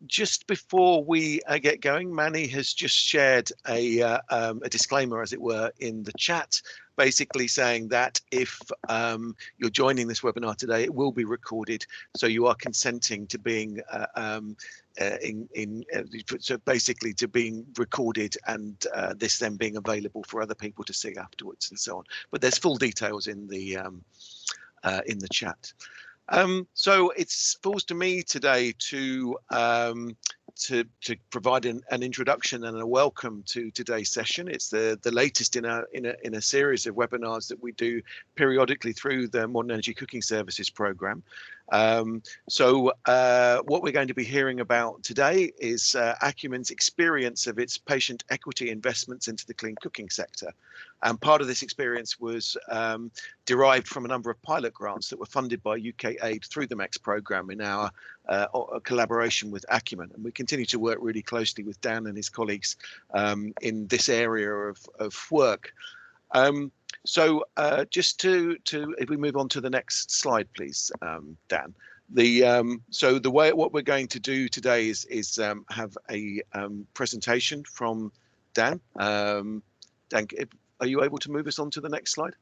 Just before we get going, Manny has just shared a disclaimer, as it were, in the chat, basically saying that if you're joining this webinar today, it will be recorded, so you are consenting to being so basically to being recorded, and this then being available for other people to see afterwards and so on. But there's full details in the chat. So it falls to me today to provide an introduction and a welcome to today's session. It's the latest in a series of webinars that we do periodically through the Modern Energy Cooking Services Programme. So what we're going to be hearing about today is Acumen's experience of its patient equity investments into the clean cooking sector. And part of this experience was derived from a number of pilot grants that were funded by UKAid through the MECS Programme in our collaboration with Acumen. And we continue to work really closely with Dan and his colleagues in this area of work. So just to if we move on to the next slide, please, Dan. So the way what we're going to do today is have a presentation from Dan. Dan, are you able to move us on to the next slide?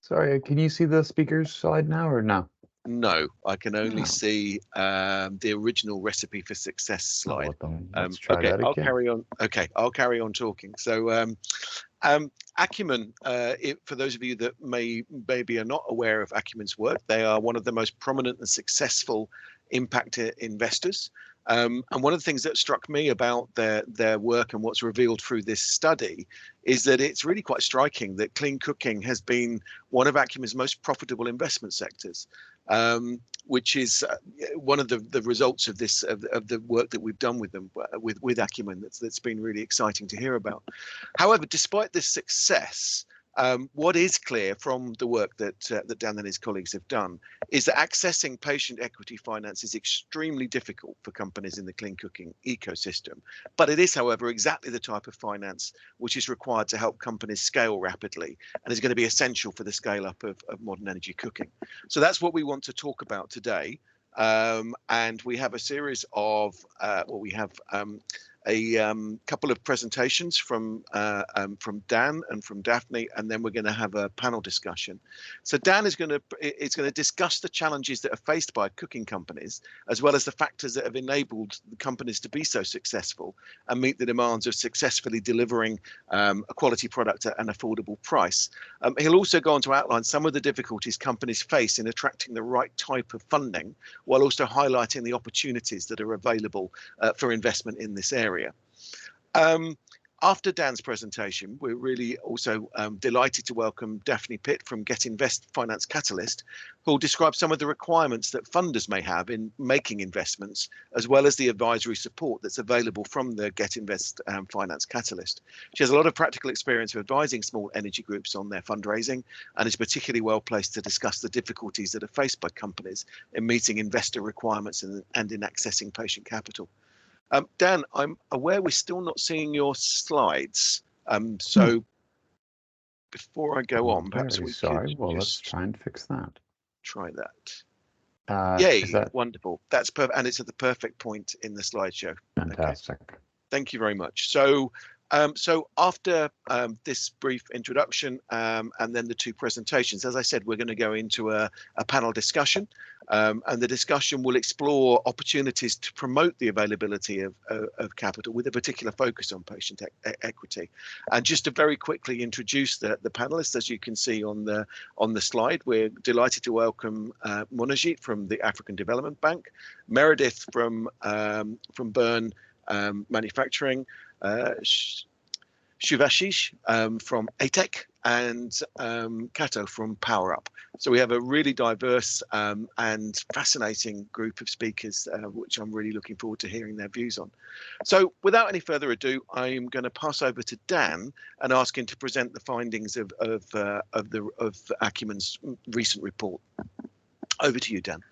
Sorry, can you see the speaker's slide now or no? No, I can only see the original recipe for success slide. Let's try that again. I'll carry on. Okay, I'll carry on talking. So Acumen, for those of you that maybe are not aware of Acumen's work, they are one of the most prominent and successful impact investors. And one of the things that struck me about their work and what's revealed through this study is that it's really quite striking that clean cooking has been one of Acumen's most profitable investment sectors, which is one of the results of this of the work that we've done with them with Acumen. That's been really exciting to hear about. However, despite this success, what is clear from the work that Dan and his colleagues have done is that accessing patient equity finance is extremely difficult for companies in the clean cooking ecosystem. But it is, however, exactly the type of finance which is required to help companies scale rapidly and is going to be essential for the scale up of modern energy cooking. So that's what we want to talk about today. And we have a series of a couple of presentations from Dan and from Daphne, and then we're going to have a panel discussion. So Dan is going to discuss the challenges that are faced by cooking companies, as well as the factors that have enabled the companies to be so successful and meet the demands of successfully delivering a quality product at an affordable price. He'll also go on to outline some of the difficulties companies face in attracting the right type of funding, while also highlighting the opportunities that are available for investment in this area. After Dan's presentation, we're really also delighted to welcome Daphne Pitt from GET.invest Finance Catalyst, who will describe some of the requirements that funders may have in making investments, as well as the advisory support that's available from the GET.invest Finance Catalyst. She has a lot of practical experience of advising small energy groups on their fundraising, and is particularly well placed to discuss the difficulties that are faced by companies in meeting investor requirements and in accessing patient capital. Dan, I'm aware we're still not seeing your slides. So before I go on, perhaps we could let's try and fix that. Try that. Yay, that... wonderful. That's perfect. And it's at the perfect point in the slideshow. Fantastic. Okay. Thank you very much. So after this brief introduction and then the two presentations, as I said, we're going to go into a panel discussion, and the discussion will explore opportunities to promote the availability of capital with a particular focus on patient equity. And just to very quickly introduce the panelists, as you can see on the slide, we're delighted to welcome Monajit from the African Development Bank, Meredith from Byrne Manufacturing, Shuvashish from ATEC, and Kato from PowerUp. So we have a really diverse and fascinating group of speakers, which I'm really looking forward to hearing their views on. So without any further ado, I'm going to pass over to Dan and ask him to present the findings of Acumen's recent report. Over to you, Dan.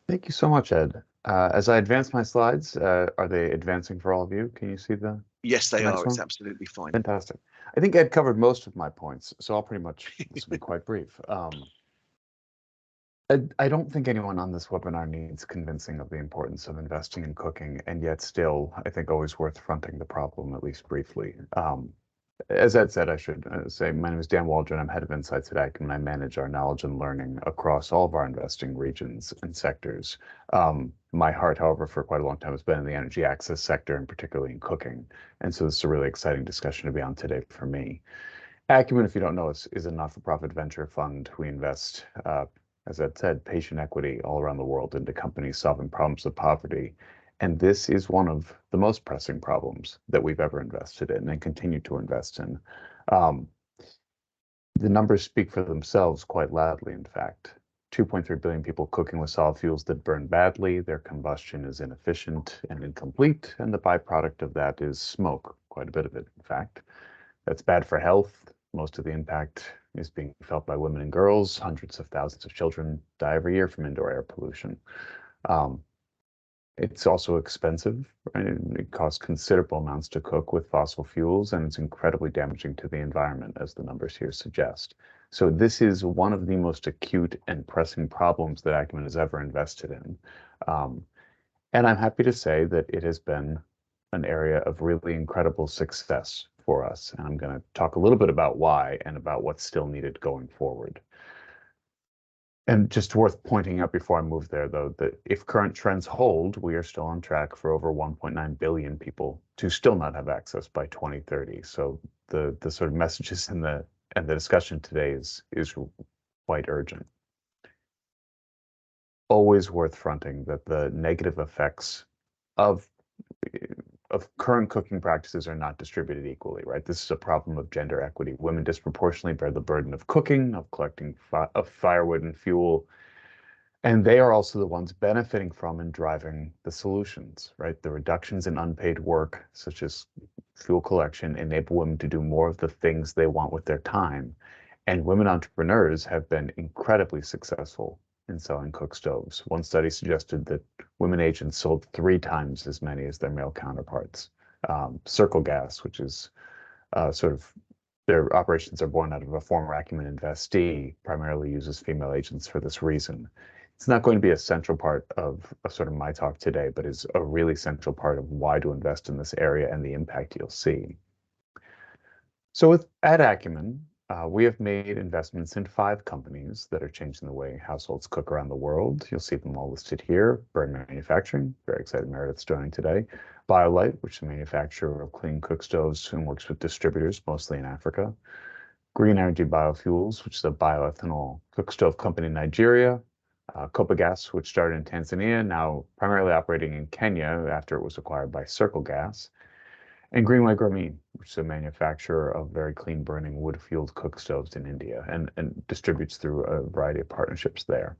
Thank you so much, Ed. As I advance my slides, are they advancing for all of you? Can you see the? Yes, they are. It's absolutely fine. Fantastic. I think Ed covered most of my points, so I'll pretty much be quite brief. I don't think anyone on this webinar needs convincing of the importance of investing in cooking, and yet still, I think always worth fronting the problem, at least briefly. As Ed said, I should say, my name is Dan Waldron. I'm head of insights at Acumen. I manage our knowledge and learning across all of our investing regions and sectors. My heart, however, for quite a long time has been in the energy access sector, and particularly in cooking. And so this is a really exciting discussion to be on today for me. Acumen, if you don't know, is a not-for-profit venture fund. We invest, as Ed said, patient equity all around the world into companies solving problems of poverty. And this is one of the most pressing problems that we've ever invested in and continue to invest in. Um, the numbers speak for themselves quite loudly, in fact. 2.3 billion people cooking with solid fuels that burn badly, their combustion is inefficient and incomplete, and the byproduct of that is smoke, quite a bit of it, in fact. That's bad for health. Most of the impact is being felt by women and girls. Hundreds of thousands of children die every year from indoor air pollution. It's also expensive, right? It costs considerable amounts to cook with fossil fuels, and it's incredibly damaging to the environment, as the numbers here suggest. So this is one of the most acute and pressing problems that Acumen has ever invested in. And I'm happy to say that it has been an area of really incredible success for us. And I'm going to talk a little bit about why and about what's still needed going forward. And just worth pointing out before I move there, though, that if current trends hold, we are still on track for over 1.9 billion people to still not have access by 2030. So the sort of messages and the discussion today is quite urgent. Always worth fronting that the negative effects of current cooking practices are not distributed equally, right? This is a problem of gender equity. Women disproportionately bear the burden of cooking, of collecting of firewood and fuel, and they are also the ones benefiting from and driving the solutions, right? The reductions in unpaid work, such as fuel collection, enable women to do more of the things they want with their time. And women entrepreneurs have been incredibly successful in selling cook stoves. One study suggested that women agents sold 3 times as many as their male counterparts. Circle Gas, which is sort of their operations are born out of a former Acumen investee, primarily uses female agents for this reason. It's not going to be a central part of sort of my talk today, but is a really central part of why to invest in this area and the impact you'll see. So at Acumen, we have made investments in 5 companies that are changing the way households cook around the world. You'll see them all listed here. Burn Manufacturing, very excited Meredith's joining today. BioLite, which is a manufacturer of clean cook stoves and works with distributors, mostly in Africa. Green Energy Biofuels, which is a bioethanol cook stove company in Nigeria. Copagas, which started in Tanzania, now primarily operating in Kenya after it was acquired by Circle Gas. And Greenway Grameen, which is a manufacturer of very clean burning wood-fueled cook stoves in India and distributes through a variety of partnerships there.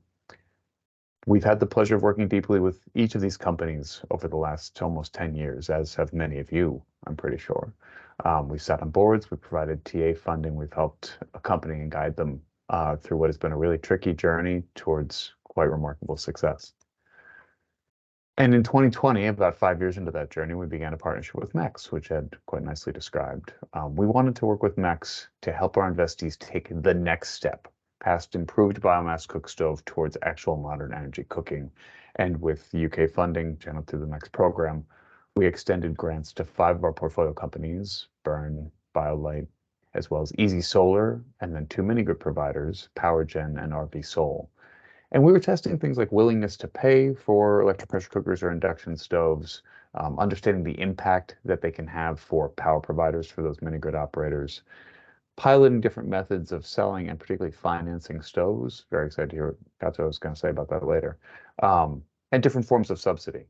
We've had the pleasure of working deeply with each of these companies over the last almost 10 years, as have many of you, I'm pretty sure. We've sat on boards, we've provided TA funding, we've helped accompany and guide them through what has been a really tricky journey towards quite remarkable success. And in 2020, about 5 years into that journey, we began a partnership with MECS, which Ed quite nicely described. We wanted to work with MECS to help our investees take the next step past improved biomass cook stove towards actual modern energy cooking. And with UK funding channeled through the MECS program, we extended grants to 5 of our portfolio companies, Burn, BioLite, as well as Easy Solar, and then 2 mini-grid providers, PowerGen and RV Sol. And we were testing things like willingness to pay for electric pressure cookers or induction stoves, understanding the impact that they can have for power providers for those mini grid operators, piloting different methods of selling and particularly financing stoves. Very excited to hear what Kato is going to say about that later. And different forms of subsidy,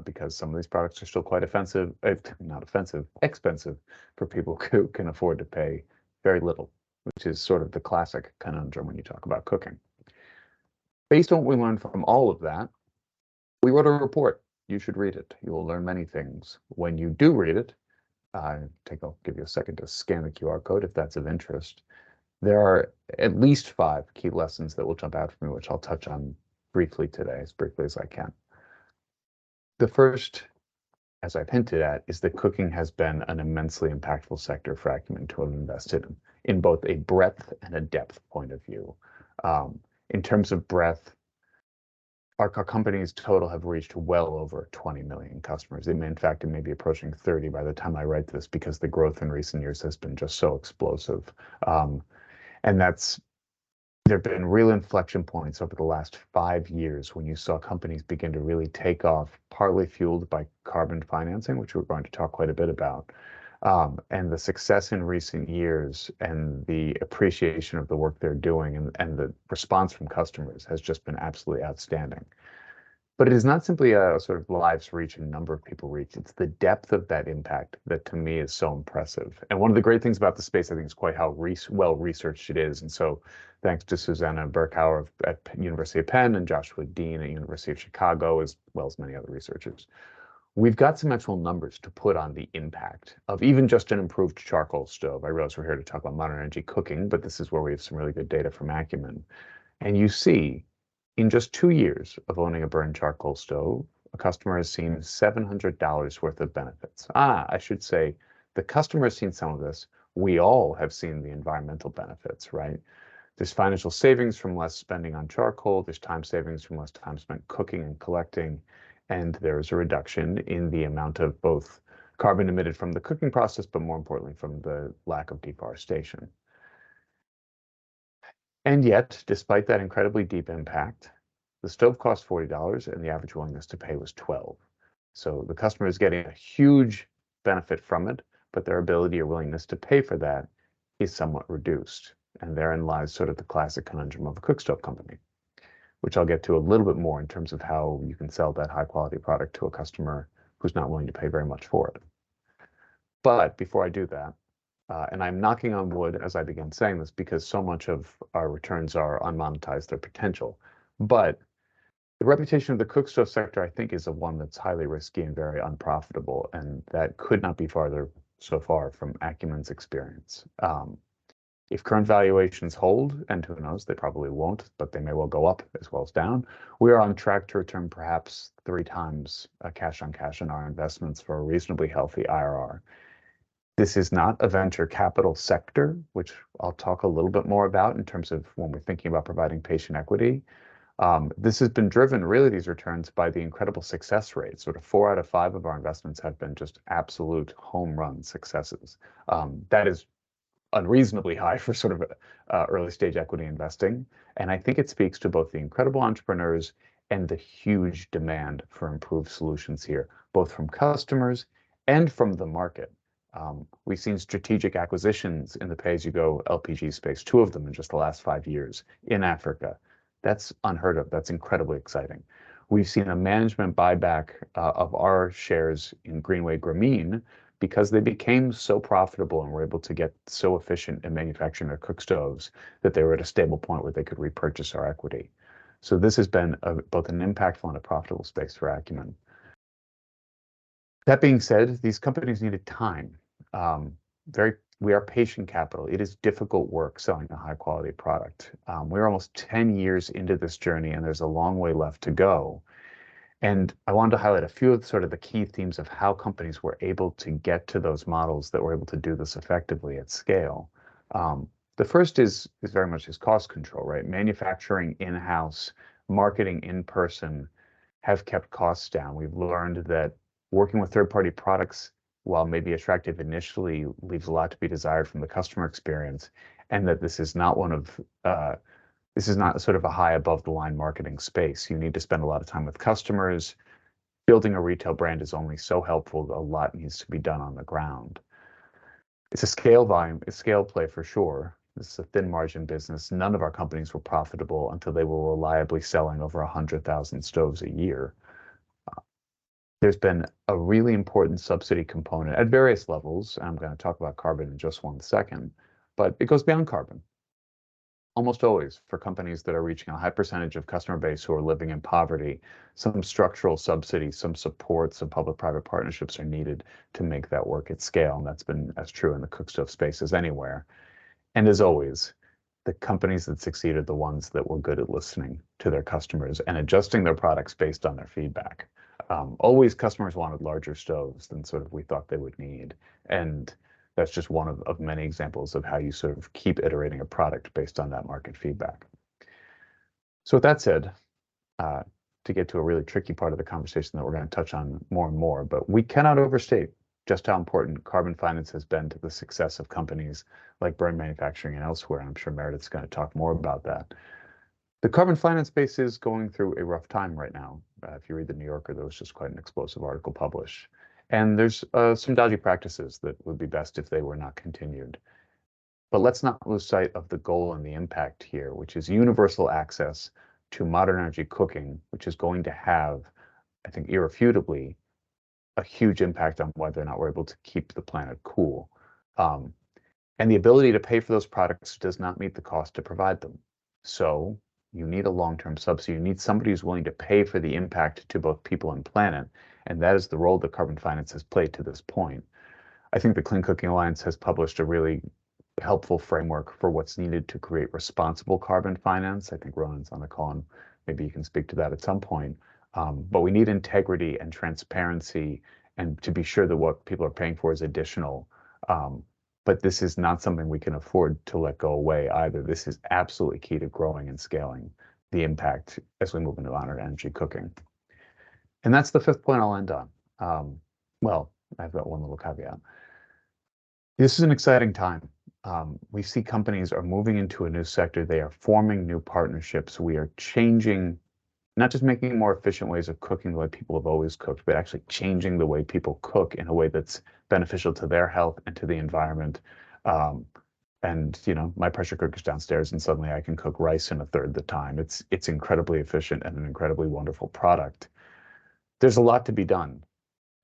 because some of these products are still quite offensive, not offensive, expensive for people who can afford to pay very little, which is sort of the classic conundrum when you talk about cooking. Based on what we learned from all of that, we wrote a report. You should read it. You will learn many things. When you do read it, I'll give you a second to scan the QR code if that's of interest. There are at least 5 key lessons that will jump out for me, which I'll touch on briefly today, as briefly as I can. The first, as I've hinted at, is that cooking has been an immensely impactful sector for Acumen to have invested in both a breadth and a depth point of view. In terms of breadth, our companies total have reached well over 20 million customers. In fact, it may be approaching 30 by the time I write this, because the growth in recent years has been just so explosive. And there have been real inflection points over the last 5 years when you saw companies begin to really take off, partly fueled by carbon financing, which we're going to talk quite a bit about. And the success in recent years and the appreciation of the work they're doing and the response from customers has just been absolutely outstanding. But it is not simply a sort of lives reach and number of people reach. It's the depth of that impact that to me is so impressive. And one of the great things about the space, I think, is quite how well researched it is. And so thanks to Susanna Berkauer at University of Penn and Joshua Dean at University of Chicago, as well as many other researchers, we've got some actual numbers to put on the impact of even just an improved charcoal stove. I realize we're here to talk about modern energy cooking, but this is where we have some really good data from Acumen. And you see, in just 2 years of owning a burned charcoal stove, a customer has seen $700 worth of benefits. I should say the customer has seen some of this. We all have seen the environmental benefits, right? There's financial savings from less spending on charcoal. There's time savings from less time spent cooking and collecting. And there's a reduction in the amount of both carbon emitted from the cooking process, but more importantly, from the lack of deforestation. And yet, despite that incredibly deep impact, the stove cost $40 and the average willingness to pay was $12. So the customer is getting a huge benefit from it, but their ability or willingness to pay for that is somewhat reduced. And therein lies sort of the classic conundrum of a cook stove company, which I'll get to a little bit more in terms of how you can sell that high quality product to a customer who's not willing to pay very much for it. But before I do that, and I'm knocking on wood as I begin saying this because so much of our returns are unmonetized, their potential. But the reputation of the cook stove sector, I think, is one that's highly risky and very unprofitable, and that could not be farther so far from Acumen's experience. If current valuations hold, and who knows, they probably won't, but they may well go up as well as down, we are on track to return perhaps 3 times cash on cash in our investments for a reasonably healthy IRR. This is not a venture capital sector, which I'll talk a little bit more about in terms of when we're thinking about providing patient equity. This has been driven, really, these returns, by the incredible success rate. Sort of 4 out of 5 of our investments have been just absolute home run successes. That is unreasonably high for sort of early stage equity investing. And I think it speaks to both the incredible entrepreneurs and the huge demand for improved solutions here, both from customers and from the market. We've seen strategic acquisitions in the pay-as-you-go LPG space, 2 of them in just the last 5 years in Africa. That's unheard of. That's incredibly exciting. We've seen a management buyback of our shares in Greenway Grameen because they became so profitable and were able to get so efficient in manufacturing their cook stoves that they were at a stable point where they could repurchase our equity. So this has been both an impactful and a profitable space for Acumen. That being said, these companies needed time. We are patient capital. It is difficult work selling a high quality product. We're almost 10 years into this journey, and there's a long way left to go. And I wanted to highlight a few of sort of the key themes of how companies were able to get to those models that were able to do this effectively at scale. The first is very much his cost control, right? Manufacturing in-house, marketing in person have kept costs down. We've learned that working with third-party products, while maybe attractive initially, leaves a lot to be desired from the customer experience, and that this is not sort of a high above the line marketing space. You need to spend a lot of time with customers. Building a retail brand is only so helpful. A lot needs to be done on the ground. It's a scale play for sure. This is a thin margin business. None of our companies were profitable until they were reliably selling over 100,000 stoves a year. There's been a really important subsidy component at various levels. And I'm going to talk about carbon in just 1 second, but it goes beyond carbon. Almost always, for companies that are reaching a high percentage of customer base who are living in poverty, some structural subsidies, some support, some public-private partnerships are needed to make that work at scale. And that's been as true in the cook stove space as anywhere. And as always, the companies that succeed are the ones that were good at listening to their customers and adjusting their products based on their feedback. Always customers wanted larger stoves than sort of we thought they would need. And that's just one of many examples of how you sort of keep iterating a product based on that market feedback. So with that said, to to get to a really tricky part of the conversation that we're going to touch on more and more, but we cannot overstate just how important carbon finance has been to the success of companies like Burn Manufacturing and elsewhere. I'm sure Meredith's going to talk more about that. The carbon finance space is going through a rough time right now. If you read the New Yorker, there was just quite an explosive article published. And there's some dodgy practices that would be best if they were not continued. But let's not lose sight of the goal and the impact here, which is universal access to modern energy cooking, which is going to have, I think, irrefutably, a huge impact on whether or not we're able to keep the planet cool. And the ability to pay for those products does not meet the cost to provide them. So you need a long-term subsidy. You need somebody who's willing to pay for the impact to both people and planet. And that is the role that carbon finance has played to this point. I think the Clean Cooking Alliance has published a really helpful framework for what's needed to create responsible carbon finance. I think Ronan's on the call, and maybe you can speak to that at some point. But we need integrity and transparency, and to be sure that what people are paying for is additional. But this is not something we can afford to let go away either. This is absolutely key to growing and scaling the impact as we move into modern energy cooking. And that's the fifth point I'll end on. Well, I've got one little caveat. This is an exciting time. We see companies are moving into a new sector. They are forming new partnerships. We are changing, not just making more efficient ways of cooking the way people have always cooked, but actually changing the way people cook in a way that's beneficial to their health and to the environment. And you know, my pressure cooker's downstairs, and suddenly I can cook rice in a third the time. It's incredibly efficient and an incredibly wonderful product. There's a lot to be done.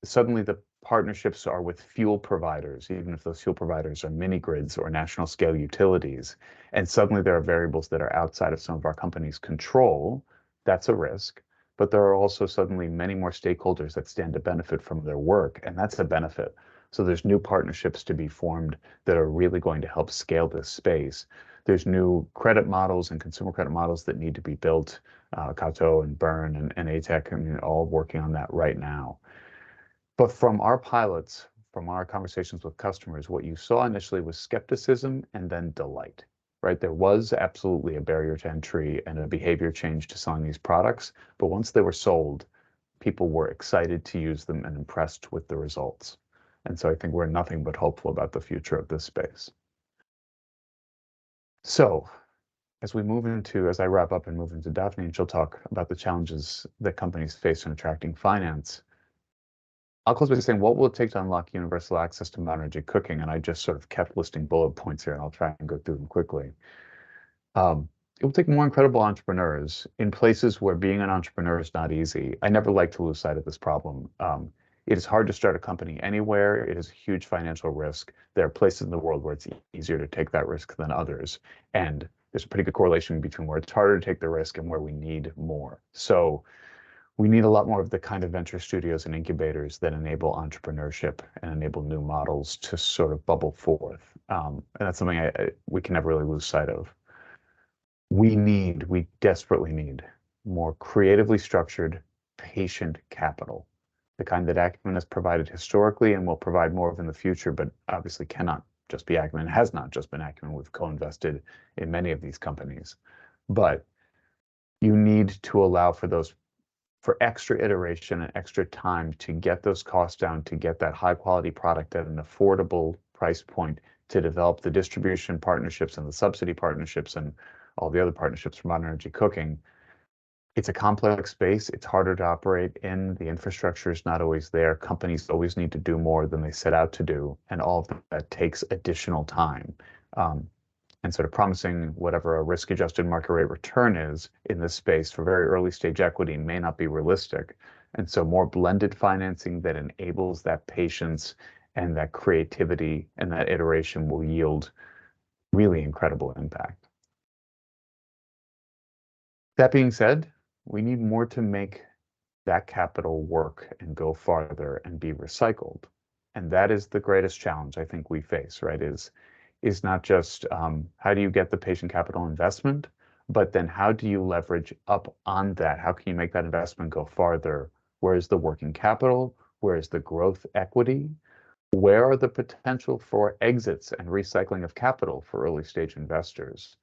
Suddenly the partnerships are with fuel providers, even if those fuel providers are mini grids or national scale utilities. And suddenly there are variables that are outside of some of our companies' control. That's a risk. But there are also suddenly many more stakeholders that stand to benefit from their work, and that's a benefit. So there's new partnerships to be formed that are really going to help scale this space. There's new credit models and consumer credit models that need to be built. Kato and Burn and ATEC, I mean, all working on that right now. But from our pilots, from our conversations with customers, what you saw initially was skepticism and then delight, right? There was absolutely a barrier to entry and a behavior change to selling these products. But once they were sold, people were excited to use them and impressed with the results. And so I think we're nothing but hopeful about the future of this space. So as I wrap up and move into Daphne, and she'll talk about the challenges that companies face in attracting finance, I'll close by saying, what will it take to unlock universal access to modern energy cooking? And I just sort of kept listing bullet points here, and I'll try and go through them quickly. It will take more incredible entrepreneurs in places where being an entrepreneur is not easy. I never like to lose sight of this problem. It is hard to start a company anywhere. It is a huge financial risk. There are places in the world where it's easier to take that risk than others. And there's a pretty good correlation between where it's harder to take the risk and where we need more. So we need a lot more of the kind of venture studios and incubators that enable entrepreneurship and enable new models to sort of bubble forth. And that's something we can never really lose sight of. We desperately need more creatively structured, patient capital, the kind that Acumen has provided historically and will provide more of in the future, but obviously cannot just be Acumen, has not just been Acumen. We've co-invested in many of these companies. But you need to allow for extra iteration and extra time to get those costs down, to get that high quality product at an affordable price point, to develop the distribution partnerships and the subsidy partnerships and all the other partnerships for modern energy cooking. It's a complex space. It's harder to operate in. The infrastructure is not always there. Companies always need to do more than they set out to do. And all of that takes additional time. And sort of promising whatever a risk-adjusted market rate return is in this space for very early stage equity may not be realistic. And so more blended financing that enables that patience and that creativity and that iteration will yield really incredible impact. That being said, we need more to make that capital work and go farther and be recycled. And that is the greatest challenge I think we face, right? Is not just how do you get the patient capital investment, but then how do you leverage up on that? How can you make that investment go farther? Where is the working capital? Where is the growth equity? Where are the potential for exits and recycling of capital for early stage investors?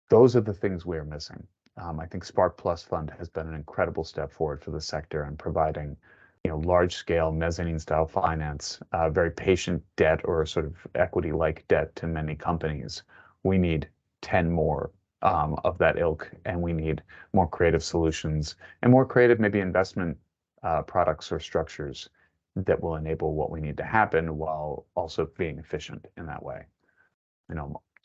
Those are the things we're missing. I think Spark Plus Fund has been an incredible step forward for the sector in providing, large-scale mezzanine-style finance, very patient debt or sort of equity-like debt to many companies. We need 10 more of that ilk, and we need more creative solutions and more creative maybe investment products or structures that will enable what we need to happen while also being efficient in that way.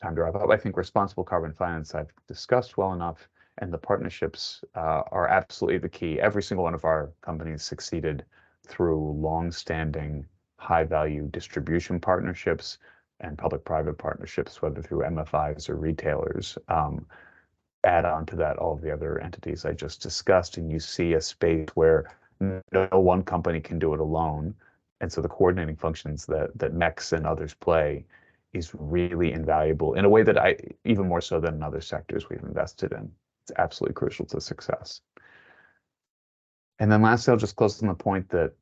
Time to wrap up. I think responsible carbon finance I've discussed well enough, and the partnerships are absolutely the key. Every single one of our companies succeeded through long-standing, high-value distribution partnerships and public-private partnerships, whether through MFIs or retailers. Add on to that all of the other entities I just discussed, and you see a space where no one company can do it alone. And so the coordinating functions that MECS and others play is really invaluable in a way that even more so than in other sectors we've invested in. It's absolutely crucial to success. And then lastly, I'll just close on the point that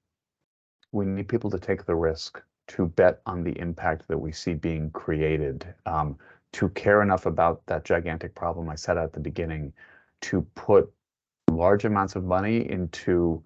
we need people to take the risk to bet on the impact that we see being created, to care enough about that gigantic problem I said at the beginning, to put large amounts of money into,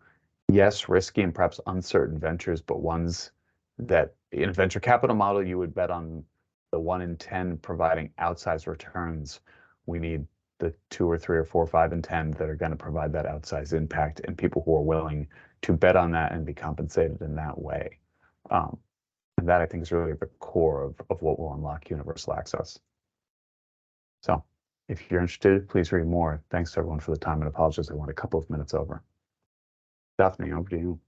yes, risky and perhaps uncertain ventures, but ones that in a venture capital model, you would bet on the 1 in 10 providing outsized returns. We need the 2 or 3 or 4 or 5 in 10 that are going to provide that outsized impact, and people who are willing to bet on that and be compensated in that way. And that, I think, is really the core of what will unlock universal access. So if you're interested, please read more. Thanks to everyone for the time, and apologies I went a couple of minutes over. Daphne, over to you.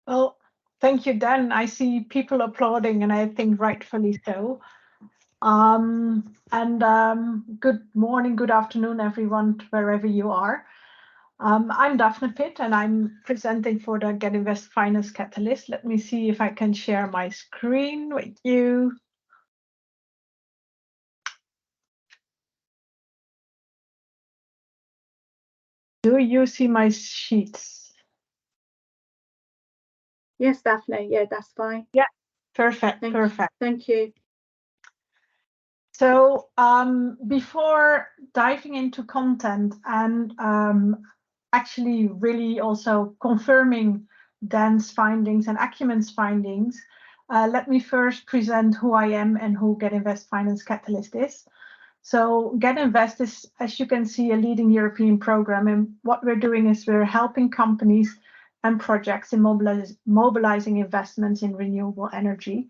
Well, thank you, Dan. I see people applauding, and I think rightfully so. Good morning, good afternoon, everyone, wherever you are. I'm Daphne Pitt, and I'm presenting for the GET.invest Finance Catalyst. Let me see if I can share my screen with you. Do you see my sheets? Yes, Daphne. Yeah, that's fine. Yeah, perfect. Perfect. Thank you. So before diving into content and actually really also confirming Dan's findings and Acumen's findings, let me first present who I am and who GET.invest Finance Catalyst is. So GET.invest is, as you can see, a leading European program, and what we're doing is we're helping companies and projects in mobilizing investments in renewable energy.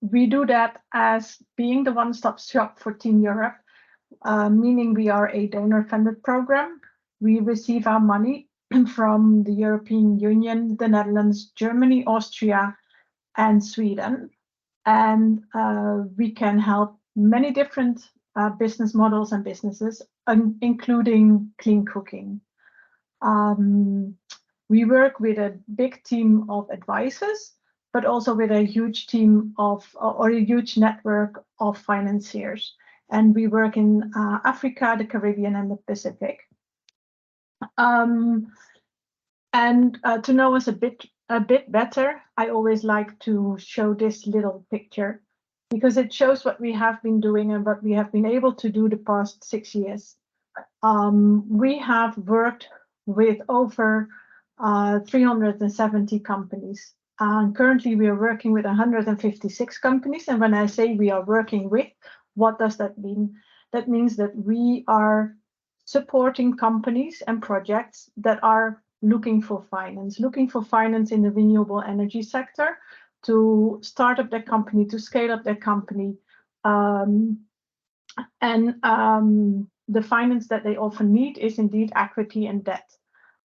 We do that as being the one-stop shop for Team Europe, meaning we are a donor-funded program. We receive our money from the European Union, the Netherlands, Germany, Austria, and Sweden. And we can help many different business models and businesses, including clean cooking. We work with a big team of advisors, but also with a huge team of, or a huge network of financiers. And we work in Africa, the Caribbean, and the Pacific. To know us a bit better, I always like to show this little picture because it shows what we have been doing and what we have been able to do the past 6 years. We have worked with over 370 companies. Currently, we are working with 156 companies. And when I say we are working with, what does that mean? That means that we are supporting companies and projects that are looking for finance in the renewable energy sector to start up their company, to scale up their company. The finance that they often need is indeed equity and debt.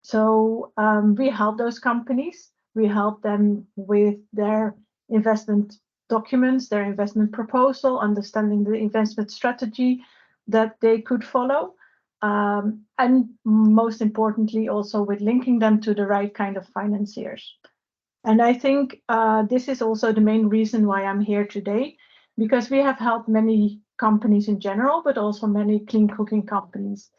So we help those companies. We help them with their investment documents, their investment proposal, understanding the investment strategy that they could follow. And most importantly, also with linking them to the right kind of financiers. And I think this is also the main reason why I'm here today, because we have helped many companies in general, but also many clean cooking companies.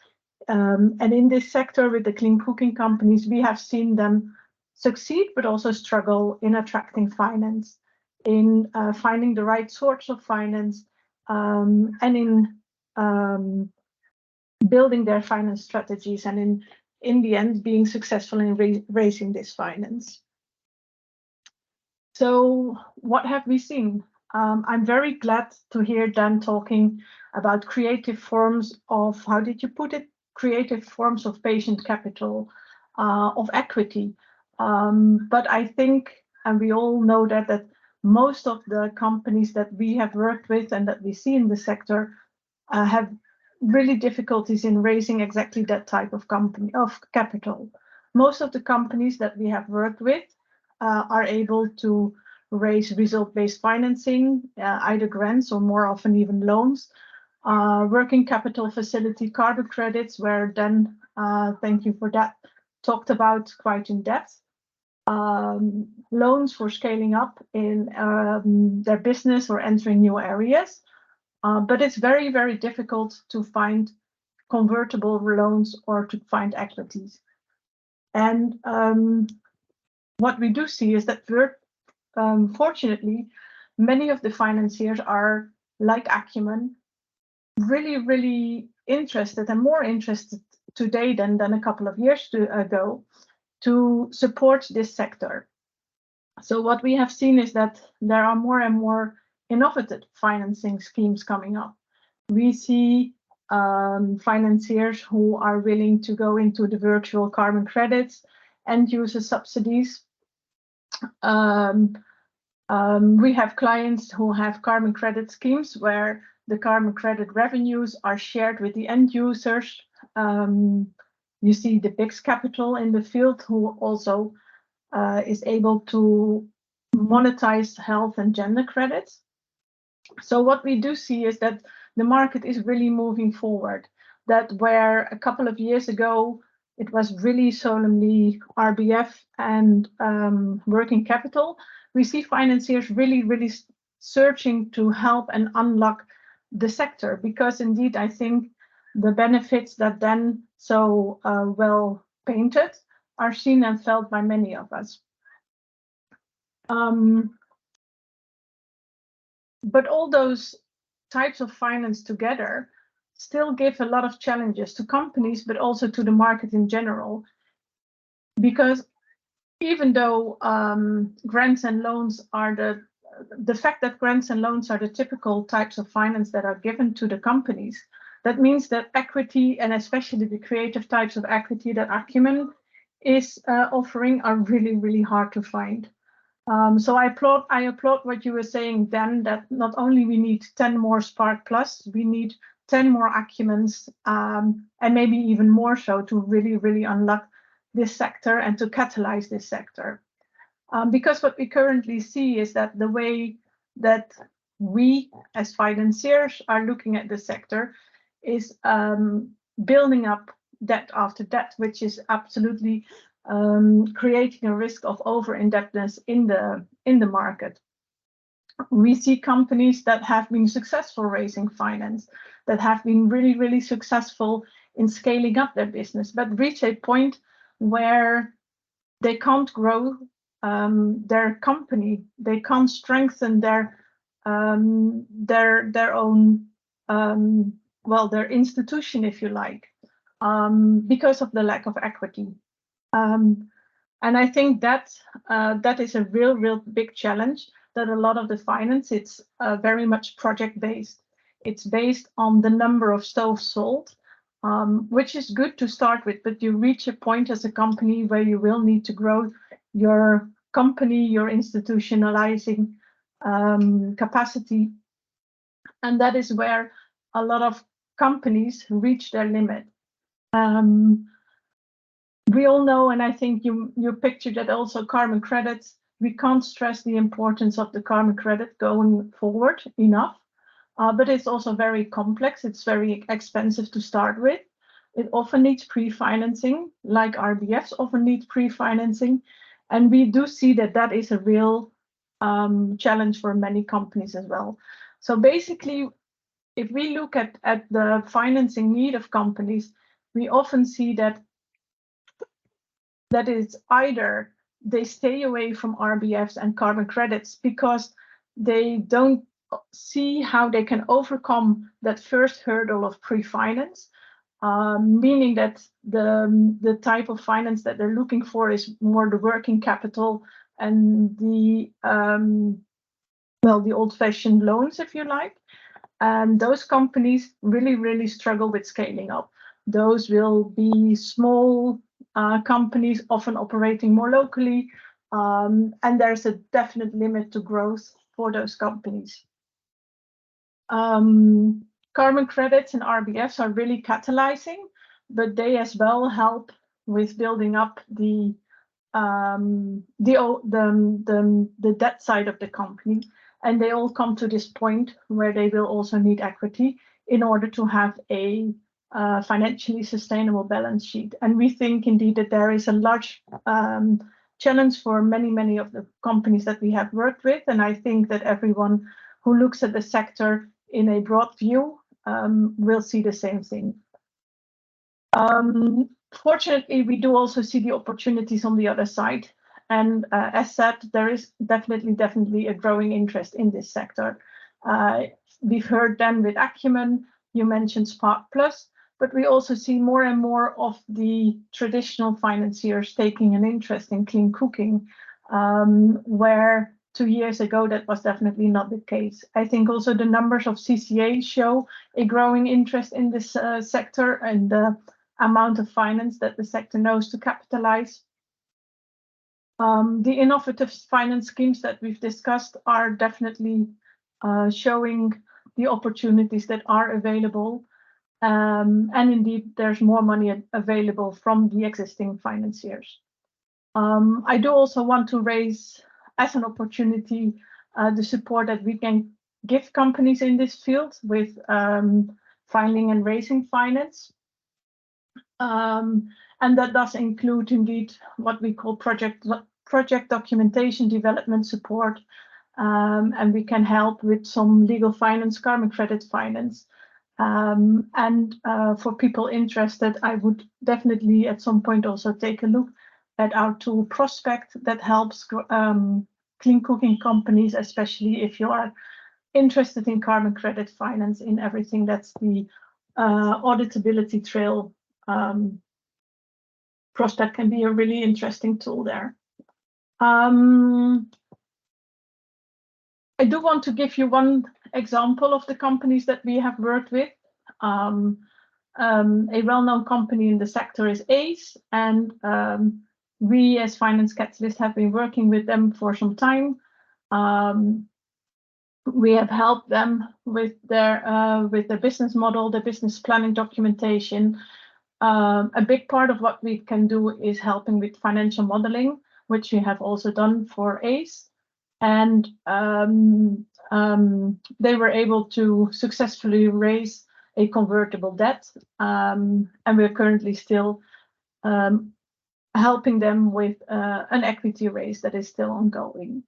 And in this sector with the clean cooking companies, we have seen them succeed, but also struggle in attracting finance. in finding the right source of finance, and in building their finance strategies, and in the end being successful in raising this finance. So what have we seen? I'm very glad to hear Dan talking about creative forms of, how did you put it? Creative forms of patient capital, of equity. But I think, and we all know that most of the companies that we have worked with and that we see in the sector have really difficulties in raising exactly that type of capital. Most of the companies that we have worked with are able to raise result-based financing, either grants or more often even loans, working capital facility, carbon credits, where Dan, thank you for that, talked about quite in depth. Loans for scaling up in their business or entering new areas. But it's very, very difficult to find convertible loans or to find equities. And what we do see is that fortunately, many of the financiers are, like Acumen, really, really interested, and more interested today than a couple of years ago, to support this sector. So what we have seen is that there are more and more innovative financing schemes coming up. We see financiers who are willing to go into the virtual carbon credits and use the subsidies. We have clients who have carbon credit schemes where the carbon credit revenues are shared with the end users. You see the MECS Capital in the field, who also is able to monetize health and gender credits. So what we do see is that the market is really moving forward, that where a couple of years ago it was really solely RBF and working capital, we see financiers really, really searching to help and unlock the sector, because indeed I think the benefits that Dan so well painted are seen and felt by many of us. But all those types of finance together still give a lot of challenges to companies, but also to the market in general. Because even though grants and loans are the fact that grants and loans are the typical types of finance that are given to the companies, that means that equity, and especially the creative types of equity that Acumen is offering, are really, really hard to find. So I applaud what you were saying, Dan, that not only we need 10 more Spark Plus, we need 10 more Acumens, and maybe even more so, to really, really unlock this sector and to catalyze this sector. Because what we currently see is that the way that we as financiers are looking at the sector is building up debt after debt, which is absolutely creating a risk of over-indebtedness in the market. We see companies that have been successful raising finance, that have been really, really successful in scaling up their business, but reach a point where they can't grow their company, they can't strengthen their own their institution, if you like, because of the lack of equity. And I think that that is a real big challenge, that a lot of the finance, it's very much project-based. It's based on the number of stoves sold, which is good to start with, but you reach a point as a company where you will need to grow your company, your institutionalizing capacity. And that is where a lot of companies reach their limit. We all know, and I think you pictured that also, carbon credits. We can't stress the importance of the carbon credit going forward enough, but it's also very complex. It's very expensive to start with. It often needs pre-financing, like RBFs often need pre-financing. And we do see that that is a real challenge for many companies as well. So basically, if we look at the financing need of companies, we often see that is either they stay away from RBFs and carbon credits because they don't see how they can overcome that first hurdle of pre-finance, meaning that the type of finance that they're looking for is more the working capital and the old-fashioned loans, if you like. And those companies really struggle with scaling up. Those will be small companies, often operating more locally, and there's a definite limit to growth for those companies. Carbon credits and RBFs are really catalyzing, but they as well help with building up the debt side of the company, and they all come to this point where they will also need equity in order to have a financially sustainable balance sheet. And we think indeed that there is a large challenge for many of the companies that we have worked with, and I think that everyone who looks at the sector in a broad view will see the same thing. Fortunately, we do also see the opportunities on the other side. And as said, there is definitely a growing interest in this sector. We've heard then with Acumen, you mentioned Spark Plus, but we also see more and more of the traditional financiers taking an interest in clean cooking, where 2 years ago that was definitely not the case. I think also the numbers of CCA show a growing interest in this sector and the amount of finance that the sector knows to capitalize. The innovative finance schemes that we've discussed are definitely showing the opportunities that are available. And indeed, there's more money available from the existing financiers. I do also want to raise as an opportunity the support that we can give companies in this field with filing and raising finance. And that does include indeed what we call project documentation development support. And we can help with some legal finance, carbon credit finance. And for people interested, I would definitely at some point also take a look at our tool Prospect that helps clean cooking companies, especially if you are interested in carbon credit finance, in everything that's the auditability trail. Prospect can be a really interesting tool there. I do want to give you one example of the companies that we have worked with. A well-known company in the sector is ACE, and we as Finance Catalyst have been working with them for some time. We have helped them with their business model, the business planning documentation. A big part of what we can do is helping with financial modeling, which we have also done for ACE. And they were able to successfully raise a convertible debt. And we're currently still helping them with an equity raise that is still ongoing.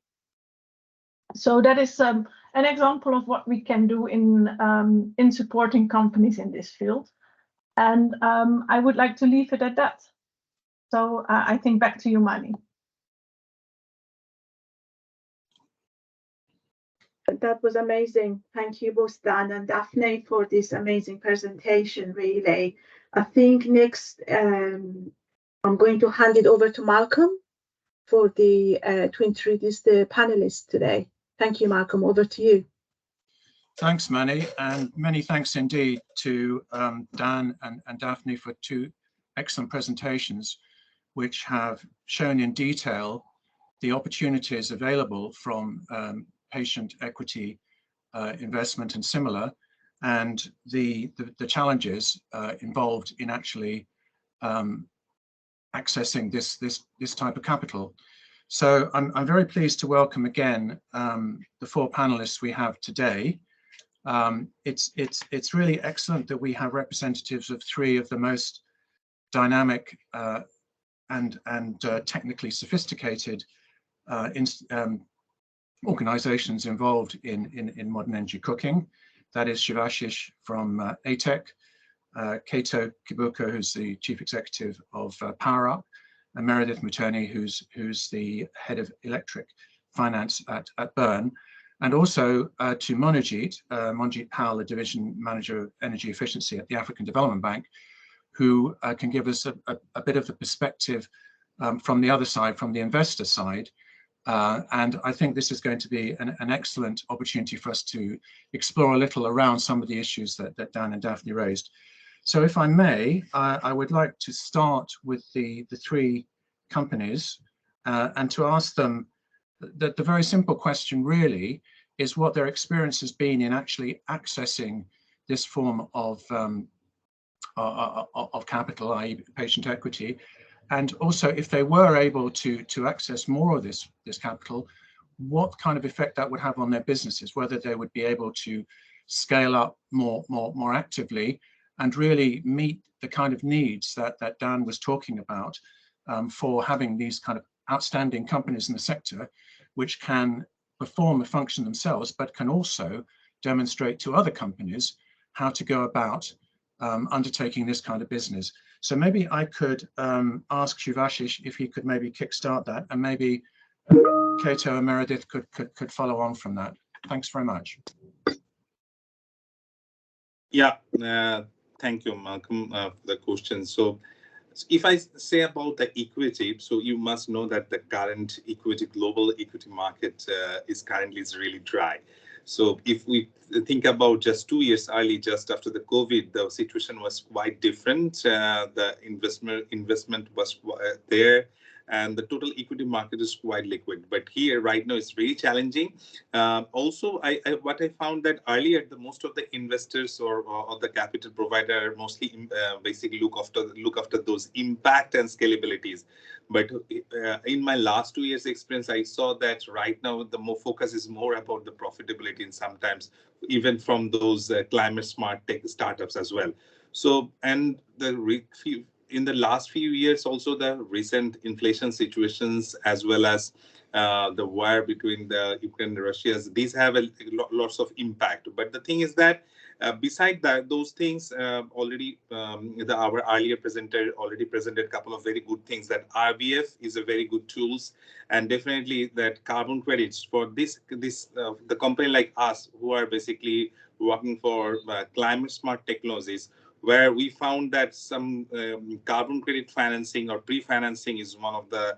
So that is an example of what we can do in supporting companies in this field. And I would like to leave it at that. So I think back to you, Mani. That was amazing. Thank you both, Dan and Daphne, for this amazing presentation, really. I think next I'm going to hand it over to Malcolm for to introduce the panelists today. Thank you, Malcolm. Over to you. Thanks, Mani, and many thanks indeed to Dan and Daphne for two excellent presentations, which have shown in detail the opportunities available from patient equity investment and similar, and the challenges involved in actually accessing this type of capital. So I'm very pleased to welcome again the four panelists we have today. It's really excellent that we have representatives of three of the most dynamic and technically sophisticated organizations involved in modern energy cooking. That is Shivashish from ATEC, Kato Kibuka, who's the chief executive of Power Up, and Meredith Mutoni, who's the head of electric finance at Burn. and also to Monjit Powell, the Division Manager of Energy Efficiency at the African Development Bank, who can give us a bit of a perspective from the other side, from the investor side. And I think this is going to be an excellent opportunity for us to explore a little around some of the issues that Dan and Daphne raised. So if I may, I would like to start with the three companies and to ask them that the very simple question really is what their experience has been in actually accessing this form of capital, i.e. patient equity, and also if they were able to access more of this capital, what kind of effect that would have on their businesses, whether they would be able to scale up more actively and really meet the kind of needs that Dan was talking about for having these kind of outstanding companies in the sector, which can perform a function themselves, but can also demonstrate to other companies how to go about undertaking this kind of business. So maybe I could ask Shivashish if he could maybe kickstart that, and maybe Kato and Meredith could follow on from that. Thanks very much. Yeah, thank you, Malcolm, for the question. So if I say about the equity, so you must know that the current global equity market is really dry. So if we think about just 2 years early, just after the COVID, the situation was quite different. The investment was there, and the total equity market is quite liquid. But here, right now, it's very challenging. Also, what I found that earlier, most of the investors or the capital provider mostly basically look after those impact and scalabilities. But in my last 2 years experience, I saw that right now the more focus is more about the profitability, and sometimes even from those climate smart tech startups as well. So, and in the last few years, also the recent inflation situations, as well as the war between the Ukraine and Russia, these have lots of impact. But the thing is that beside that, those things already, our earlier presenter already presented a couple of very good things, that RBF is a very good tools, and definitely that carbon credits for the company like us who are basically working for climate smart technologies, where we found that some carbon credit financing or pre-financing is one of the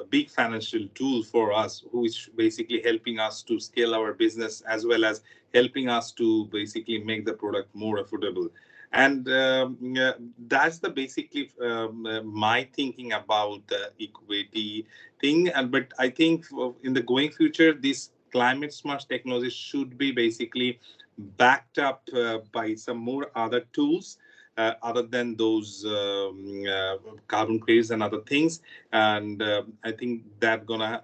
big financial tool for us, who is basically helping us to scale our business, as well as helping us to basically make the product more affordable. And that's the basically my thinking about the equity thing. But I think in the going future, this climate smart technology should be basically backed up by some more other tools other than those carbon credits and other things. And I think that's gonna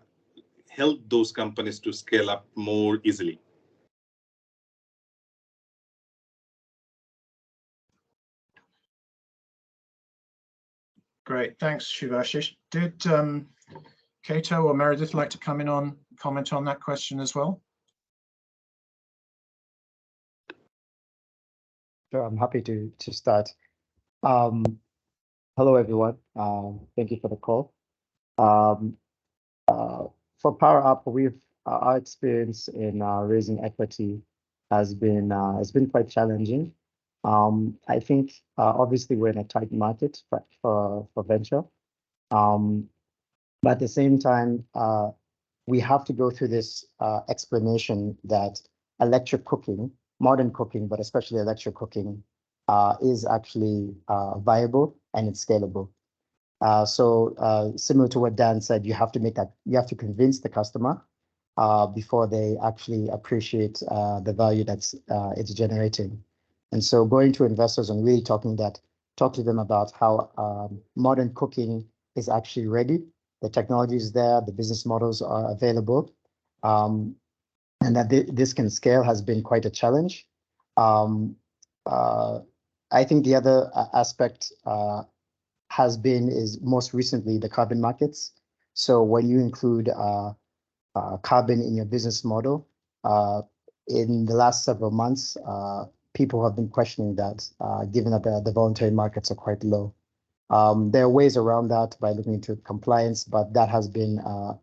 help those companies to scale up more easily. Great, thanks, Shivashish. Did Kato or Meredith like to comment on that question as well? Sure, I'm happy to start. Hello, everyone. Thank you for the call. For Power Up, our experience in raising equity has been quite challenging. I think obviously we're in a tight market for venture, but at the same time, we have to go through this explanation that electric cooking, modern cooking, but especially electric cooking, is actually viable and it's scalable. So similar to what Dan said, you have to convince the customer before they actually appreciate the value that's it's generating. And so going to investors and really talk to them about how modern cooking is actually ready, the technology is there, the business models are available, and that this can scale has been quite a challenge. I think the other aspect is most recently the carbon markets. So when you include carbon in your business model, in the last several months, people have been questioning that, given that the voluntary markets are quite low. There are ways around that by looking into compliance, but that has been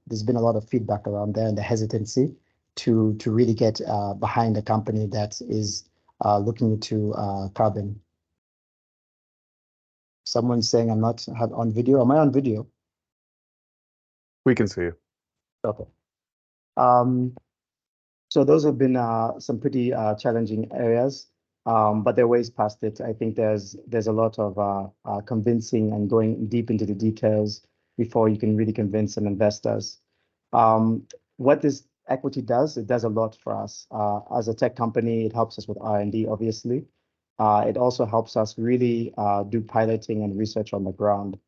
there's been a lot of feedback around there and the hesitancy. to really get behind a company that is looking into carbon. Someone's saying I'm not on video. Am I on video? We can see you. Okay. So those have been some pretty challenging areas, but there are ways past it. I think there's a lot of convincing and going deep into the details before you can really convince some investors. What this equity does, it does a lot for us. As a tech company, it helps us with R&D, obviously. It also helps us really do piloting and research on the ground.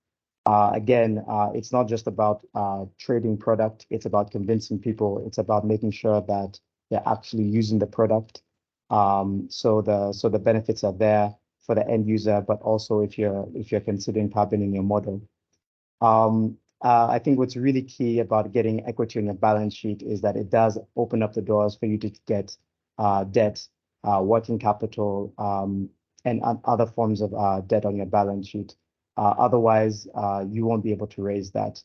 Again, it's not just about trading product, it's about convincing people, it's about making sure that they're actually using the product. So the benefits are there for the end user, but also if you're considering carbon in your model. I think what's really key about getting equity on your balance sheet is that it does open up the doors for you to get debt, working capital, and other forms of debt on your balance sheet. Otherwise, you won't be able to raise that.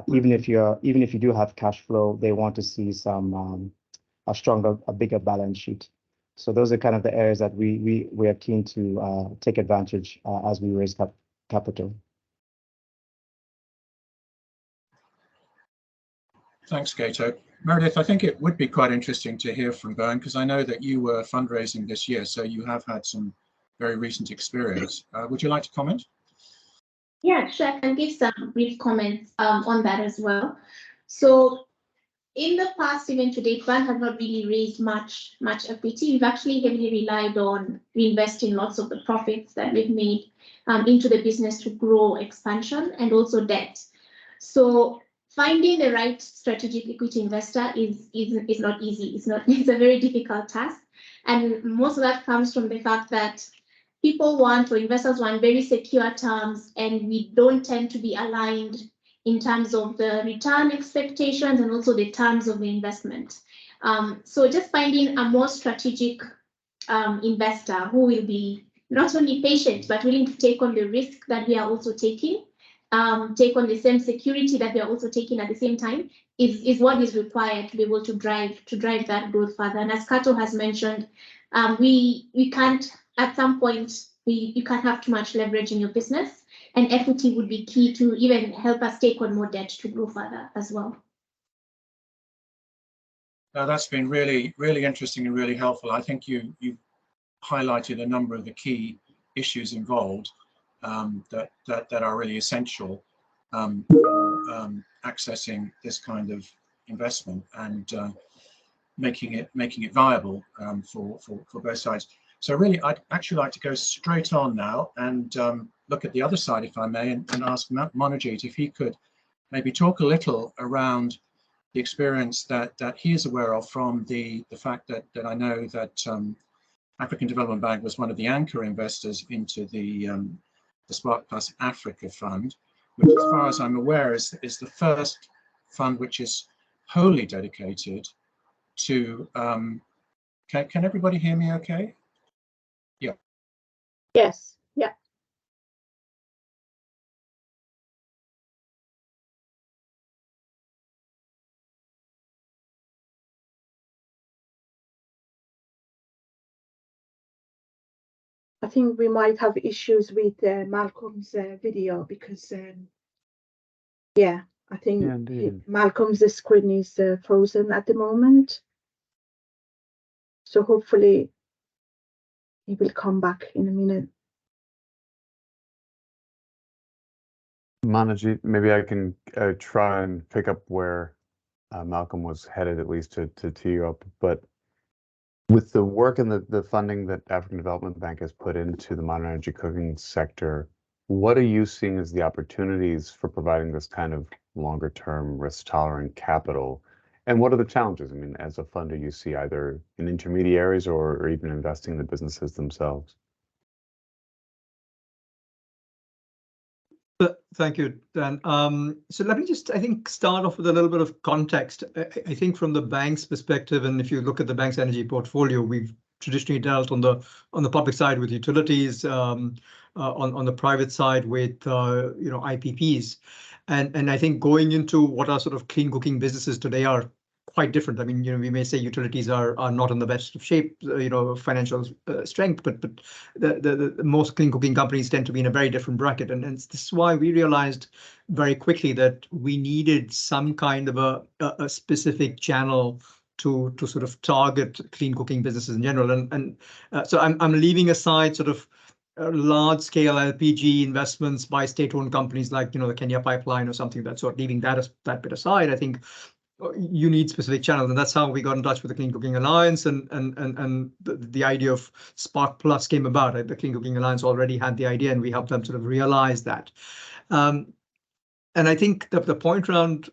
Even if you do have cash flow, they want to see some a bigger balance sheet. So those are kind of the areas that we are keen to take advantage as we raise capital. Thanks, Gato. Meredith, I think it would be quite interesting to hear from Bern, because I know that you were fundraising this year, so you have had some very recent experience. Would you like to comment? Yeah, sure. I can give some brief comments on that as well. So in the past, even to date, Bern has not really raised much equity. We've actually heavily relied on reinvesting lots of the profits that we've made into the business to grow expansion and also debt. So finding the right strategic equity investor is not easy. It's a very difficult task. And most of that comes from the fact that people want, or investors want, very secure terms, and we don't tend to be aligned in terms of the return expectations and also the terms of the investment. So just finding a more strategic investor who will be not only patient, but willing to take on the risk that we are also taking, take on the same security that we are also taking at the same time, is what is required to be able to drive that growth further. And as Kato has mentioned, we can't, at some point, you can't have too much leverage in your business, and equity would be key to even help us take on more debt to grow further as well. That's been really, really interesting and really helpful. I think you highlighted a number of the key issues involved that are really essential for accessing this kind of investment and making it viable for both sides. So really, I'd actually like to go straight on now and look at the other side, if I may, and ask Monojit if he could maybe talk a little around the experience that he is aware of from the fact that I know that African Development Bank was one of the anchor investors into the Spark Plus Africa Fund, which, as far as I'm aware, is the first fund which is wholly dedicated to. Can everybody hear me? Okay. Yeah. Yes. Yeah. I think we might have issues with Malcolm's video because, yeah, I think Malcolm's screen is frozen at the moment. So hopefully he will come back in a minute. Manojit, maybe I can try and pick up where Malcolm was headed, at least to tee you up. But with the work and the funding that African Development Bank has put into the modern energy cooking sector, what are you seeing as the opportunities for providing this kind of longer term risk tolerant capital? And what are the challenges? I mean, as a funder, you see either in intermediaries or even investing in the businesses themselves. Thank you, Dan. So let me just, I think, start off with a little bit of context. I think from the bank's perspective, and if you look at the bank's energy portfolio, we've traditionally dealt on the public side with utilities, on the private side with IPPs, and I think going into what are sort of clean cooking businesses today are quite different. I mean, we may say utilities are not in the best of shape, financial strength, but the most clean cooking companies tend to be in a very different bracket, and this is why we realized very quickly that we needed some kind of a specific channel to sort of target clean cooking businesses in general, and so I'm leaving aside sort of large-scale LPG investments by state-owned companies like the Kenya Pipeline or something of that sort. Leaving that bit aside, I think you need specific channels, and that's how we got in touch with the Clean Cooking Alliance, and the idea of Spark Plus came about. The Clean Cooking Alliance already had the idea, and we helped them sort of realize that. And I think the point around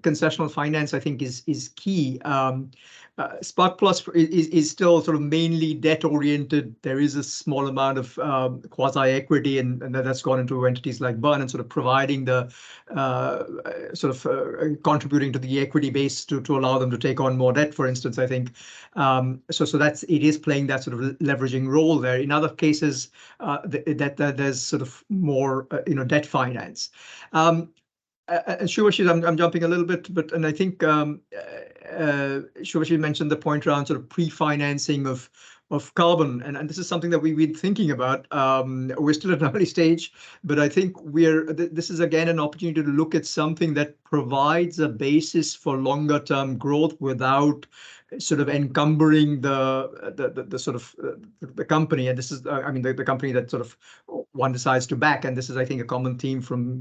concessional finance, I think, is key. Spark Plus is still sort of mainly debt oriented. There is a small amount of quasi equity, and that's gone into entities like Burn, and sort of providing the contributing to the equity base to allow them to take on more debt, for instance. I think so it is playing that sort of leveraging role there. In other cases, that there's sort of more debt finance. And Shubhashi, I'm jumping a little bit, and I think Shubhashi mentioned the point around sort of pre-financing of carbon, and this is something that we've been thinking about. We're still at an early stage, but I think this is again an opportunity to look at something that provides a basis for longer term growth without sort of encumbering the company. And this is the company that sort of one decides to back, and this is, I think, a common theme from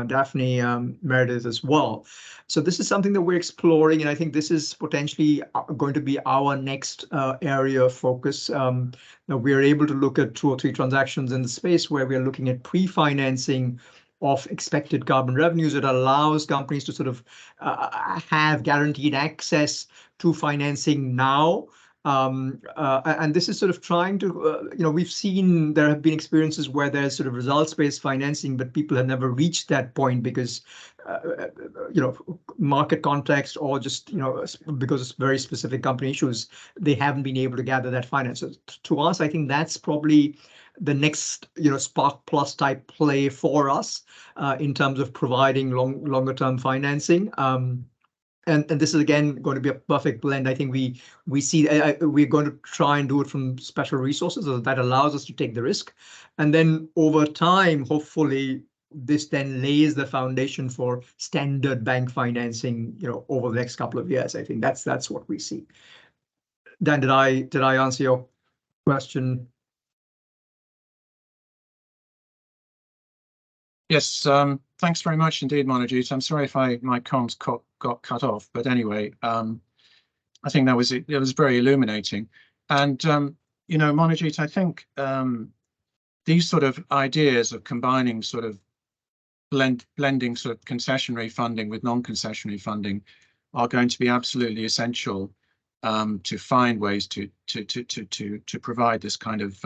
Daphne, Meredith as well. So this is something that we're exploring, and I think this is potentially going to be our next area of focus. Now we're able to look at 2 or 3 transactions in the space where we're looking at pre-financing of expected carbon revenues. It allows companies to sort of have guaranteed access to financing now. And this is sort of trying to, we've seen there have been experiences where there's sort of results-based financing, but people have never reached that point because, market context, or just, because it's very specific company issues, they haven't been able to gather that finance. So to us, I think that's probably the next, Spark Plus type play for us in terms of providing longer term financing. And this is again going to be a perfect blend. I think we see we're going to try and do it from special resources, so that allows us to take the risk, and then over time, hopefully, this then lays the foundation for standard bank financing, over the next couple of years. I think that's what we see. Dan, did I answer your question? Yes, thanks very much indeed, Manojit. I'm sorry if my comms got cut off, but anyway, I think that was very illuminating. And Manojit, I think these sort of ideas of combining sort of blending sort of concessionary funding with non-concessionary funding are going to be absolutely essential to find ways to provide this kind of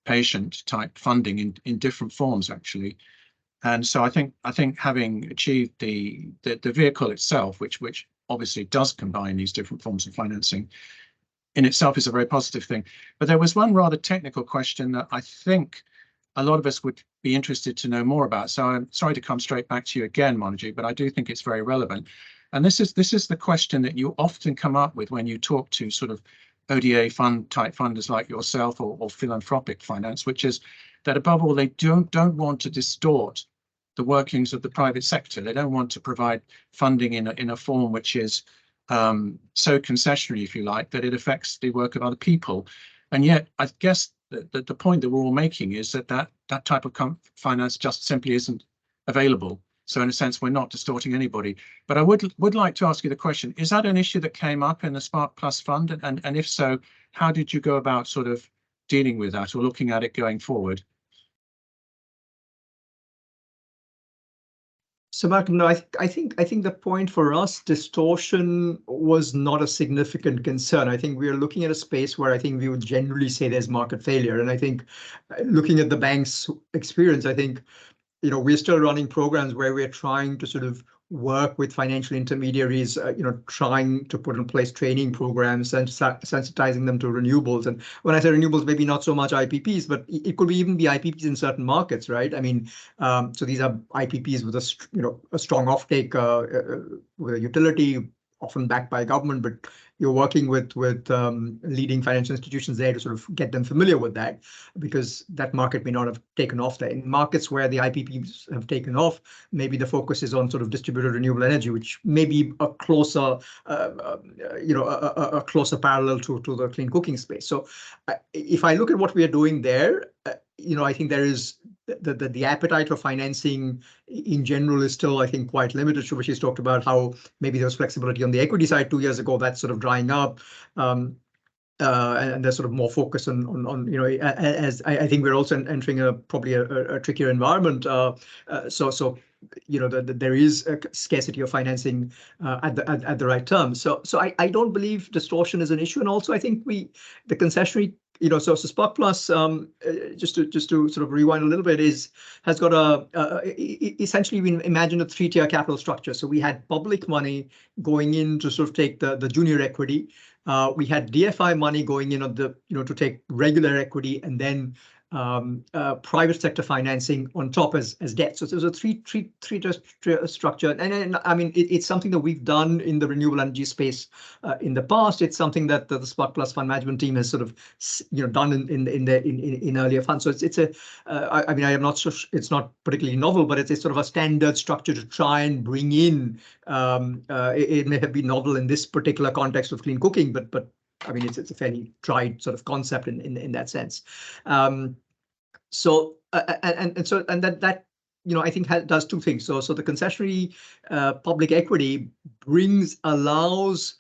patient type funding in different forms, actually. And so I think having achieved the vehicle itself, which obviously does combine these different forms of financing, in itself is a very positive thing. But there was one rather technical question that I think a lot of us would be interested to know more about. So I'm sorry to come straight back to you again, Manojit, but I do think it's very relevant. And this is the question that you often come up with when you talk to sort of ODA type funders like yourself, or philanthropic finance, which is that above all, they don't want to distort the workings of the private sector. They don't want to provide funding in a form which is so concessionary, if you like, that it affects the work of other people. And yet, I guess the point that we're all making is that type of finance just simply isn't available. So in a sense, we're not distorting anybody. But I would like to ask you the question, is that an issue that came up in the Spark Plus Fund? And if so, how did you go about sort of dealing with that or looking at it going forward? So Malcolm, no, I think the point for us, distortion was not a significant concern. I think we are looking at a space where I think we would generally say there's market failure. And I think looking at the bank's experience, I think, we're still running programs where we're trying to sort of work with financial intermediaries, trying to put in place training programs and sensitizing them to renewables. And when I say renewables, maybe not so much IPPs, but it could even be IPPs in certain markets, right? I mean, so these are IPPs with a strong offtake with a utility, often backed by government, but you're working with leading financial institutions there to sort of get them familiar with that, because that market may not have taken off there. In markets where the IPPs have taken off, maybe the focus is on sort of distributed renewable energy, which may be a closer, a closer parallel to the clean cooking space. So if I look at what we are doing there, I think there is the appetite for financing in general is still, I think, quite limited. Shubhashi's talked about how maybe there was flexibility on the equity side 2 years ago. That's sort of drying up. And there's sort of more focus on as I think we're also entering probably a trickier environment. So there is a scarcity of financing at the right term. So I don't believe distortion is an issue. And also I think the concessionary, so Spark Plus, just to sort of rewind a little bit, has got essentially we imagined a 3-tier capital structure. So we had public money going in to sort of take the junior equity. We had DFI money going in on the to take regular equity, and then private sector financing on top as debt. So there's a three structure, and I mean it's something that we've done in the renewable energy space in the past. It's something that the Spark Plus fund management team has sort of done in earlier funds. So it's I mean, I am not sure it's not particularly novel, but it's a sort of a standard structure to try and bring in. It may have been novel in this particular context of clean cooking, but I mean, it's a fairly tried sort of concept in that sense. So that I think does two things. So the concessionary public equity allows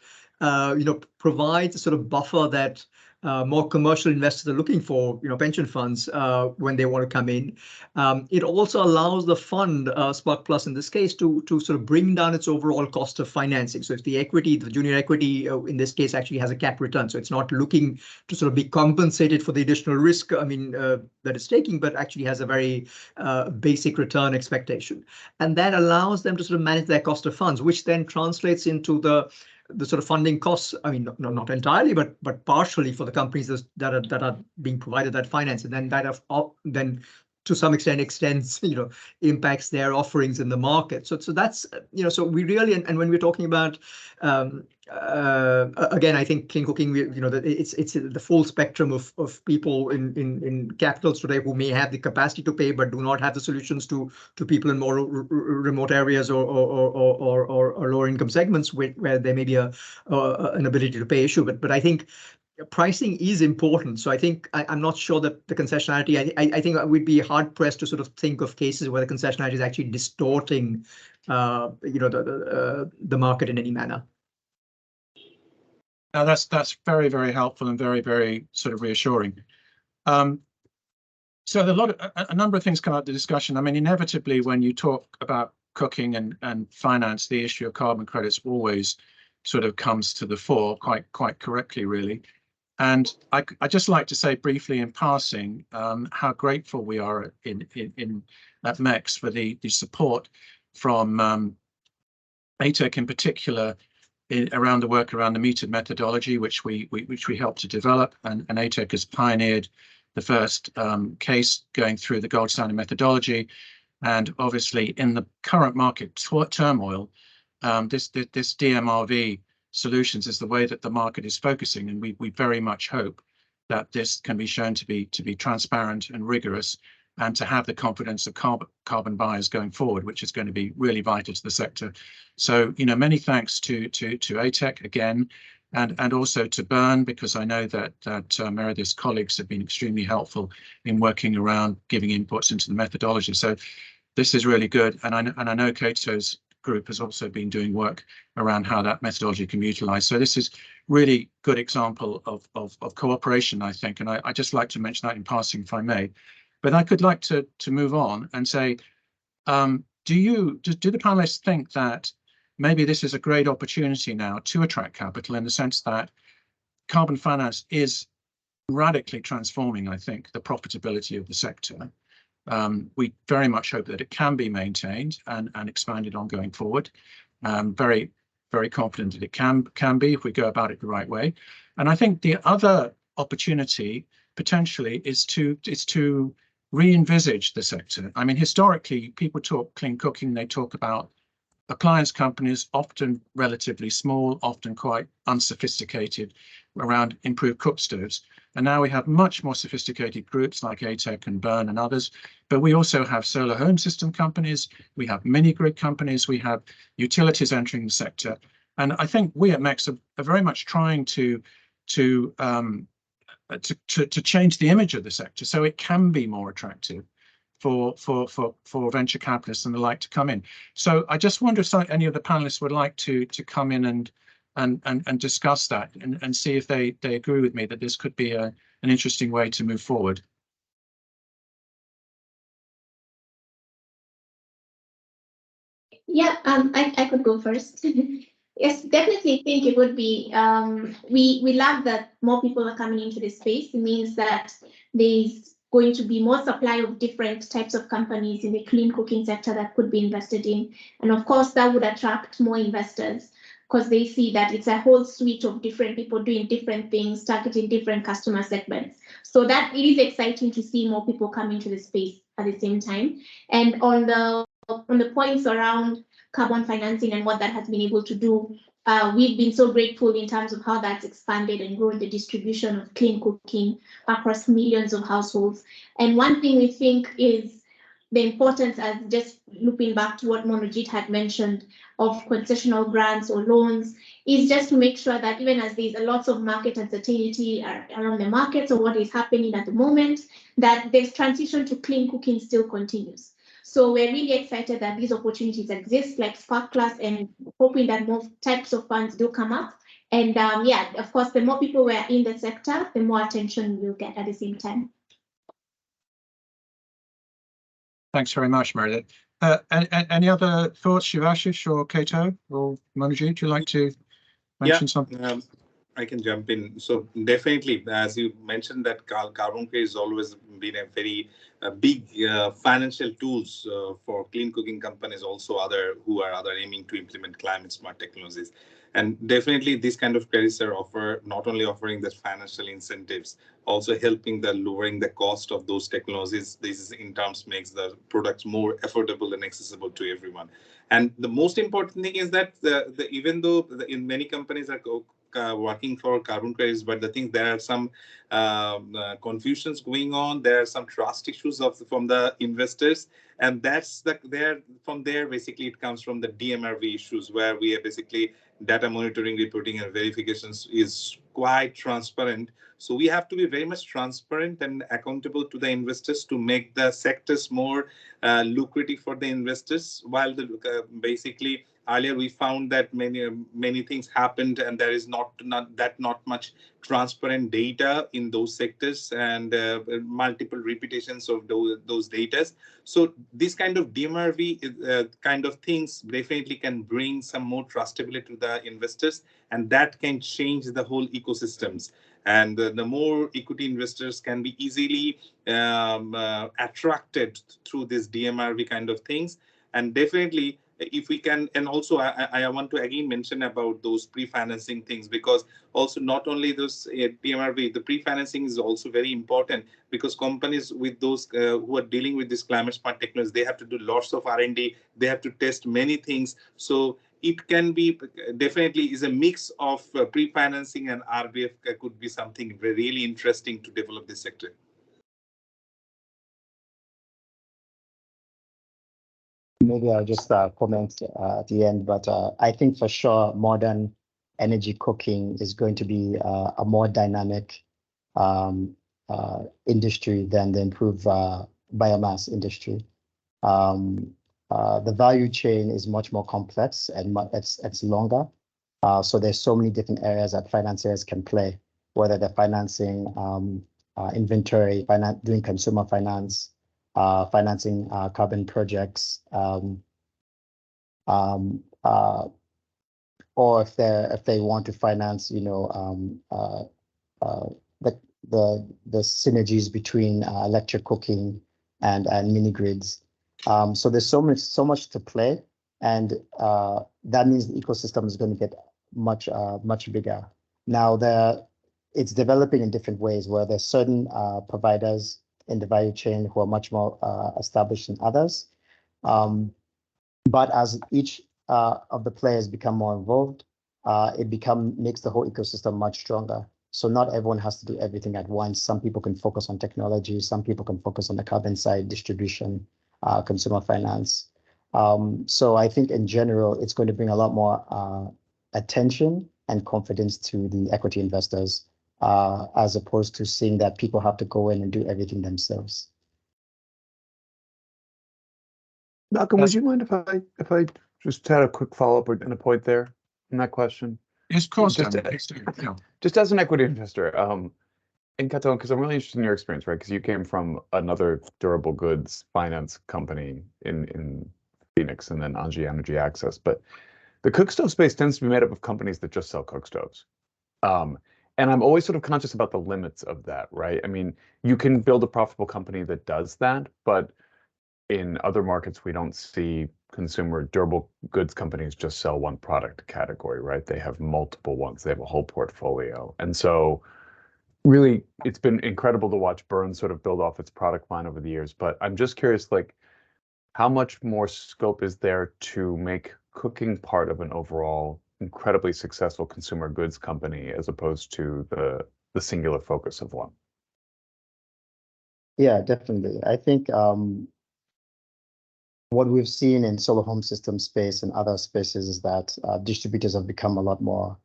provides a sort of buffer that more commercial investors are looking for, pension funds when they want to come in. It also allows the fund, Spark Plus in this case, to sort of bring down its overall cost of financing. So if the junior equity in this case actually has a cap return, so it's not looking to sort of be compensated for the additional risk, that it's taking, but actually has a very basic return expectation. And that allows them to sort of manage their cost of funds, which then translates into the sort of funding costs. I mean, not entirely, but partially for the companies that are being provided that finance, and then that then to some extends impacts their offerings in the market. So that's so we really, and when we're talking about again, I think clean cooking, it's the full spectrum of people in capitals today who may have the capacity to pay but do not have the solutions to people in more remote areas or lower income segments where there may be an ability to pay issue. But I think pricing is important. So I think I'm not sure that the concessionality, I think we'd be hard pressed to sort of think of cases where the concessionality is actually distorting the market in any manner. Now that's very, very helpful and very, very sort of reassuring. So a number of things come out of the discussion. I mean, inevitably, when you talk about cooking and finance, the issue of carbon credits always sort of comes to the fore, quite correctly, really. And I just like to say briefly in passing how grateful we are at MECS for the support from ATEC in particular around the work around the metered methodology, which we helped to develop, and ATEC has pioneered the first case going through the gold standard methodology. And obviously in the current market turmoil, this DMRV solutions is the way that the market is focusing, and we very much hope that this can be shown to be transparent and rigorous, and to have the confidence of carbon buyers going forward, which is going to be really vital to the sector. So many thanks to ATEC again, and also to Bern, because I know that Meredith's colleagues have been extremely helpful in working around giving inputs into the methodology. So this is really good, and I know Kato's group has also been doing work around how that methodology can be utilized. So this is really good example of cooperation, I think, and I just like to mention that in passing, if I may. But I could like to move on and say, do the panelists think that maybe this is a great opportunity now to attract capital, in the sense that carbon finance is radically transforming, I think, the profitability of the sector. We very much hope that it can be maintained and expanded on going forward. Very, very confident that it can be if we go about it the right way. And I think the other opportunity potentially is to re-envisage the sector. I mean, historically, people talk clean cooking, they talk about appliance companies, often relatively small, often quite unsophisticated, around improved cook stoves. And now we have much more sophisticated groups like ATEC and Burn and others, but we also have solar home system companies, we have mini grid companies, we have utilities entering the sector. And I think we at MECS are very much trying to change the image of the sector so it can be more attractive for venture capitalists and the like to come in. So I just wonder if any of the panelists would like to come in and discuss that and see if they agree with me that this could be an interesting way to move forward. Yeah, I could go first. Yes, definitely think it would be. We love that more people are coming into this space. It means that there's going to be more supply of different types of companies in the clean cooking sector that could be invested in. And of course, that would attract more investors because they see that it's a whole suite of different people doing different things, targeting different customer segments. So that it is exciting to see more people come into the space at the same time. And on the points around carbon financing and what that has been able to do, we've been so grateful in terms of how that's expanded and grown the distribution of clean cooking across millions of households. And one thing we think is the importance, as just looping back to what Monojit had mentioned, of concessional grants or loans, is just to make sure that even as there's a lot of market uncertainty around the markets or what is happening at the moment, that this transition to clean cooking still continues. So we're really excited that these opportunities exist, like Spark Plus, and hoping that more types of funds do come up. And yeah, of course, the more people we're in the sector, the more attention we'll get at the same time. Thanks very much, Meredith. Any other thoughts, Shivashish or Kato or Manojit? Would you like to mention something? I can jump in. So definitely, as you mentioned, that carbon credit has always been a very big financial tools for clean cooking companies, also who are aiming to implement climate smart technologies. And definitely these kind of credits are not only offering the financial incentives, also helping lowering the cost of those technologies. This is in terms makes the products more affordable and accessible to everyone. And the most important thing is that even though in many companies are working for carbon credits, but the thing there are some confusions going on. There are some trust issues from the investors, and that's from there basically it comes from the DMRV issues, where we are basically data monitoring, reporting, and verifications is quite transparent. So we have to be very much transparent and accountable to the investors to make the sectors more lucrative for the investors. While basically earlier we found that many things happened and there is not much transparent data in those sectors and multiple repetitions of those data. So this kind of DMRV kind of things definitely can bring some more trustability to the investors, and that can change the whole ecosystems. And the more equity investors can be easily attracted through this DMRV kind of things. And definitely, if we can, and also I want to again mention about those pre-financing things, because also not only those DMRV, the pre-financing is also very important, because companies with those who are dealing with this climate smart technology, they have to do lots of R&D, they have to test many things. So it can be definitely is a mix of pre-financing and RBF could be something really interesting to develop this sector. Maybe I'll just comment at the end, but I think for sure modern energy cooking is going to be a more dynamic industry than the improved biomass industry. The value chain is much more complex and it's longer. So there's so many different areas that financiers can play, whether they're financing inventory, doing consumer finance, financing carbon projects, or if they want to finance, the synergies between electric cooking and mini grids. So there's so much to play, and that means the ecosystem is going to get much bigger. Now it's developing in different ways, where there's certain providers in the value chain who are much more established than others. But as each of the players become more involved, it makes the whole ecosystem much stronger. So not everyone has to do everything at once. Some people can focus on technology. Some people can focus on the carbon side, distribution, consumer finance. So I think in general, it's going to bring a lot more attention and confidence to the equity investors, as opposed to seeing that people have to go in and do everything themselves. Malcolm, would you mind if I just had a quick follow-up and a point there in that question? Yes, of course. Just as an equity investor, in Qatar, because I'm really interested in your experience, right? Because you came from another durable goods finance company in Phoenix and then Angie Energy Access. But the cook stove space tends to be made up of companies that just sell cook stoves. And I'm always sort of conscious about the limits of that, right? I mean, you can build a profitable company that does that, but in other markets, we don't see consumer durable goods companies just sell one product category, right? They have multiple ones. They have a whole portfolio. And so really, it's been incredible to watch Burns sort of build off its product line over the years. But I'm just curious, like, how much more scope is there to make cooking part of an overall incredibly successful consumer goods company as opposed to the singular focus of one? Yeah, definitely. I think what we've seen in solar home system space and other spaces is that distributors have become a lot more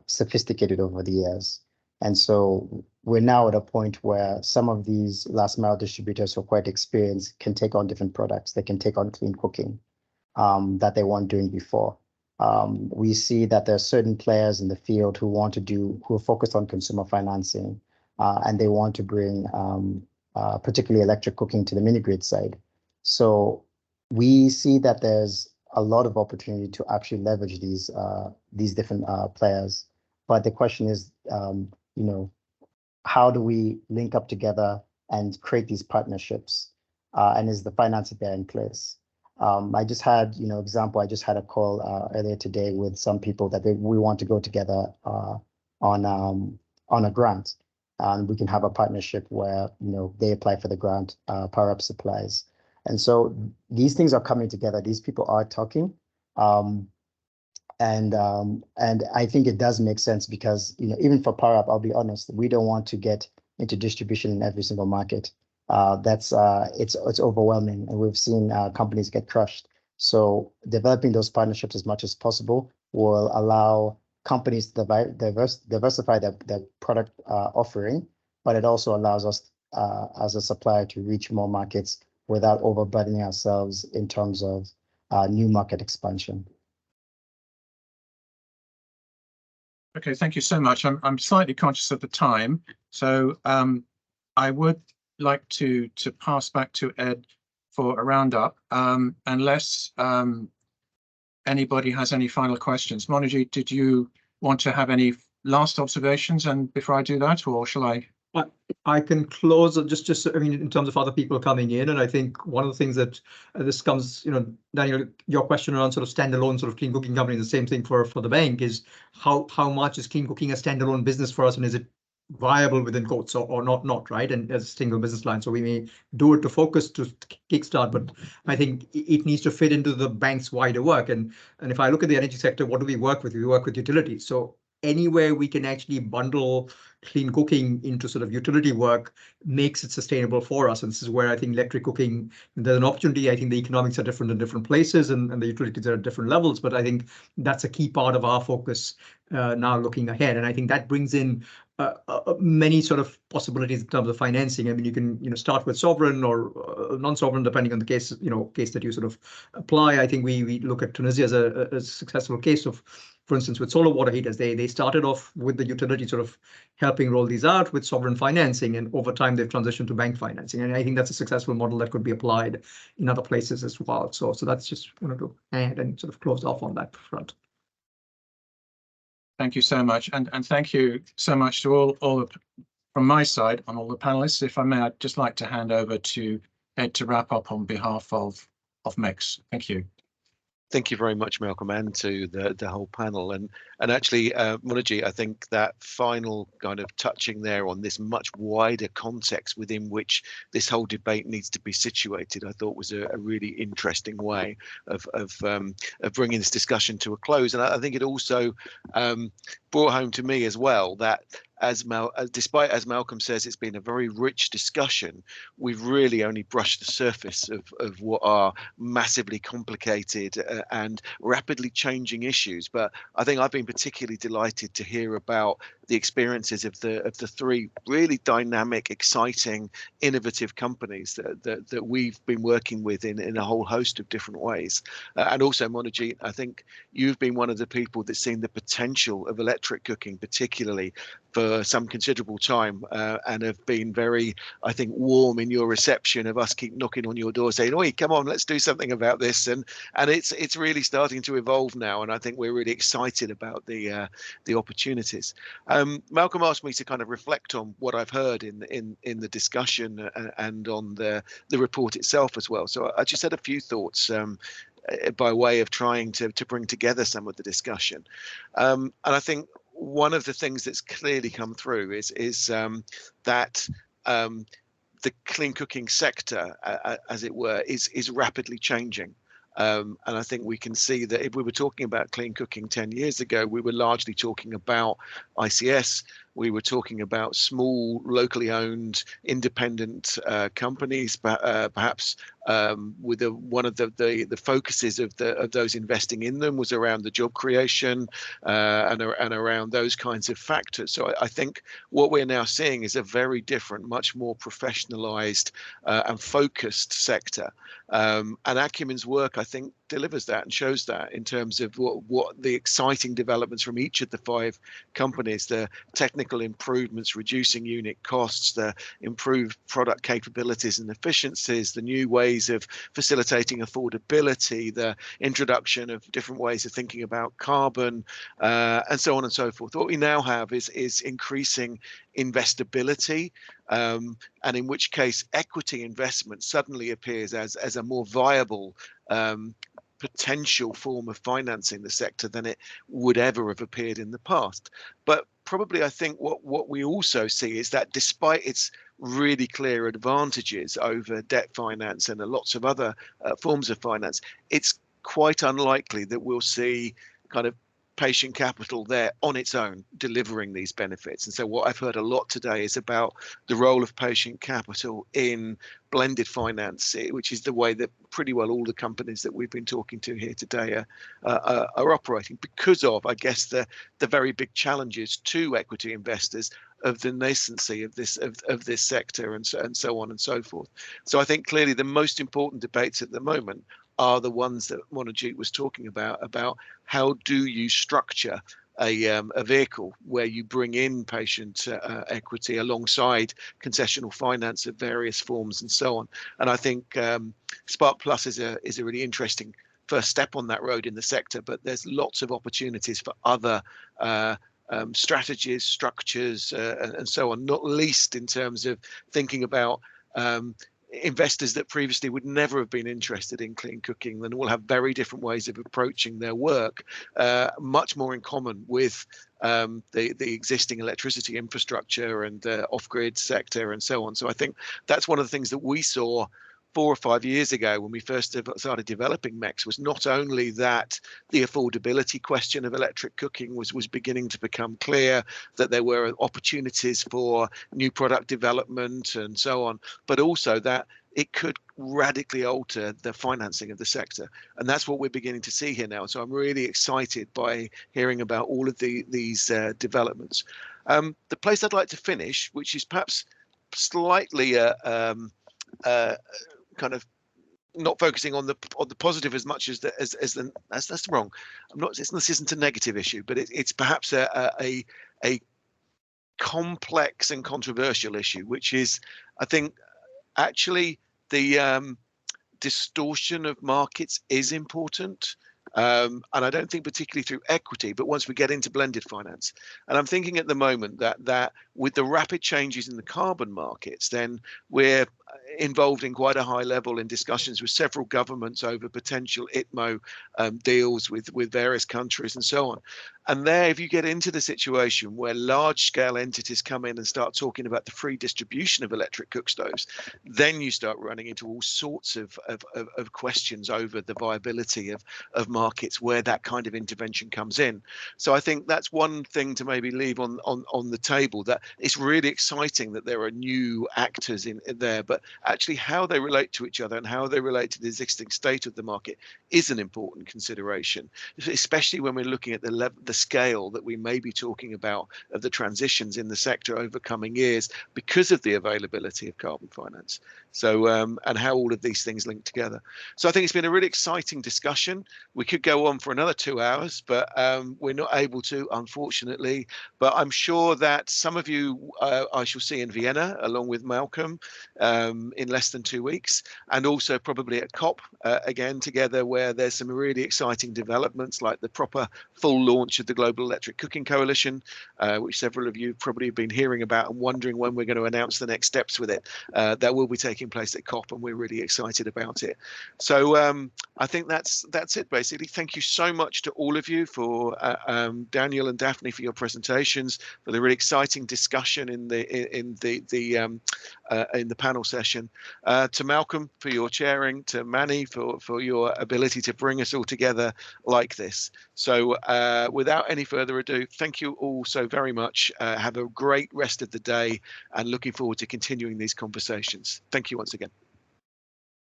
sophisticated over the years. And so we're now at a point where some of these last mile distributors who are quite experienced can take on different products. They can take on clean cooking that they weren't doing before. We see that there are certain players in the field who are focused on consumer financing, and they want to bring particularly electric cooking to the mini grid side. So we see that there's a lot of opportunity to actually leverage these different players. But the question is, how do we link up together and create these partnerships? And is the financing there in place? I just had a call earlier today with some people that we want to go together on a grant, and we can have a partnership where they apply for the grant, Power Up supplies. And so these things are coming together. These people are talking, and I think it does make sense because even for Power Up, I'll be honest, we don't want to get into distribution in every single market. It's overwhelming, and we've seen companies get crushed. So developing those partnerships as much as possible will allow companies to diversify their product offering, but it also allows us as a supplier to reach more markets without overburdening ourselves in terms of new market expansion. Okay, thank you so much. I'm slightly conscious of the time, so I would like to pass back to Ed for a roundup, unless anybody has any final questions. Monaji, did you want to have any last observations? And before I do that, or shall I? I can close just I mean, in terms of other people coming in, and I think one of the things that this comes, Daniel, your question around sort of standalone sort of clean cooking company, the same thing for the bank is how much is clean cooking a standalone business for us, and is it viable within quotes or not, right? And as a single business line, so we may do it to focus to kickstart, but I think it needs to fit into the bank's wider work. And if I look at the energy sector, what do we work with? We work with utilities. So anywhere we can actually bundle clean cooking into sort of utility work makes it sustainable for us. And this is where I think electric cooking, there's an opportunity. I think the economics are different in different places and the utilities are at different levels, but I think that's a key part of our focus now looking ahead. And I think that brings in many sort of possibilities in terms of financing. I mean, you can start with sovereign or non-sovereign, depending on the case that you sort of apply. I think we look at Tunisia as a successful case of, for instance, with solar water heaters. They started off with the utility sort of helping roll these out with sovereign financing, and over time they've transitioned to bank financing. And I think that's a successful model that could be applied in other places as well. So that's just wanted to add and sort of close off on that front. Thank you so much, and thank you so much to all from my side on all the panelists. If I may, I'd just like to hand over to Ed to wrap up on behalf of MECS. Thank you. Thank you very much, Malcolm, and to the whole panel. And And actually, Munajit, I think that final kind of touching there on this much wider context within which this whole debate needs to be situated, I thought was a really interesting way of bringing this discussion to a close. And I think it also brought home to me as well that despite, as Malcolm says, it's been a very rich discussion, we've really only brushed the surface of what are massively complicated and rapidly changing issues. But I think I've been particularly delighted to hear about the experiences of the three really dynamic, exciting, innovative companies that we've been working with in a whole host of different ways. And also, Monajit, I think you've been one of the people that's seen the potential of electric cooking, particularly for some considerable time, and have been very, I think, warm in your reception of us keep knocking on your door saying, "Oi, come on, let's do something about this." And it's really starting to evolve now, and I think we're really excited about the opportunities. Malcolm asked me to kind of reflect on what I've heard in the discussion and on the report itself as well. So I just had a few thoughts by way of trying to bring together some of the discussion. And I think one of the things that's clearly come through is that the clean cooking sector, as it were, is rapidly changing. And I think we can see that if we were talking about clean cooking 10 years ago, we were largely talking about ICS. We were talking about small, locally owned, independent companies, perhaps with one of the focuses of those investing in them was around the job creation and around those kinds of factors. So I think what we're now seeing is a very different, much more professionalized and focused sector. And Acumen's work, I think, delivers that and shows that in terms of what the exciting developments from each of the 5 companies, the technical improvements, reducing unit costs, the improved product capabilities and efficiencies, the new ways of facilitating affordability, the introduction of different ways of thinking about carbon, and so on and so forth. What we now have is increasing investability, and in which case equity investment suddenly appears as a more viable potential form of financing the sector than it would ever have appeared in the past. But probably I think what we also see is that despite its really clear advantages over debt finance and lots of other forms of finance, it's quite unlikely that we'll see kind of patient capital there on its own delivering these benefits. And so what I've heard a lot today is about the role of patient capital in blended finance, which is the way that pretty well all the companies that we've been talking to here today are operating, because of, I guess, the very big challenges to equity investors of the nascency of this sector and so on and so forth. So I think clearly the most important debates at the moment are the ones that Monajit was talking about how do you structure a vehicle where you bring in patient equity alongside concessional finance of various forms and so on. And I think Spark Plus is a really interesting first step on that road in the sector, but there's lots of opportunities for other strategies, structures, and so on, not least in terms of thinking about investors that previously would never have been interested in clean cooking, then will have very different ways of approaching their work, much more in common with the existing electricity infrastructure and off-grid sector and so on. So I think that's one of the things that we saw 4 or 5 years ago when we first started developing MECS, was not only that the affordability question of electric cooking was beginning to become clear, that there were opportunities for new product development and so on, but also that it could radically alter the financing of the sector. And that's what we're beginning to see here now. So I'm really excited by hearing about all of these developments. The place I'd like to finish, which is perhaps slightly kind of not focusing on the positive as much as that's wrong. This isn't a negative issue, but it's perhaps a complex and controversial issue, which is, I think, actually the distortion of markets is important. And I don't think particularly through equity, but once we get into blended finance. And I'm thinking at the moment that with the rapid changes in the carbon markets, then we're involved in quite a high level in discussions with several governments over potential ITMO deals with various countries and so on. And there, if you get into the situation where large scale entities come in and start talking about the free distribution of electric cook stoves, then you start running into all sorts of questions over the viability of markets where that kind of intervention comes in. So I think that's one thing to maybe leave on the table, that it's really exciting that there are new actors in there, but actually how they relate to each other and how they relate to the existing state of the market is an important consideration, especially when we're looking at the scale that we may be talking about of the transitions in the sector over coming years because of the availability of carbon finance. So and how all of these things link together. So I think it's been a really exciting discussion. We could go on for another 2 hours, but we're not able to, unfortunately. But I'm sure that some of you I shall see in Vienna along with Malcolm in less than 2 weeks, and also probably at COP again together, where there's some really exciting developments like the proper full launch of the Global Electric Cooking Coalition, which several of you probably have been hearing about and wondering when we're going to announce the next steps with it. That will be taking place at COP, and we're really excited about it. So I think that's it basically. Thank you so much to all of you, for Daniel and Daphne, for your presentations, for the really exciting discussion in the panel session, to Malcolm for your chairing, to Manny for your ability to bring us all together like this. So without any further ado, thank you all so very much. Have a great rest of the day, and looking forward to continuing these conversations. Thank you once again.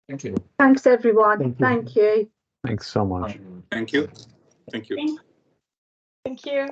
Thank you. Thanks, everyone. Thank you. Thanks so much. Thank you. Thank you. Thank you.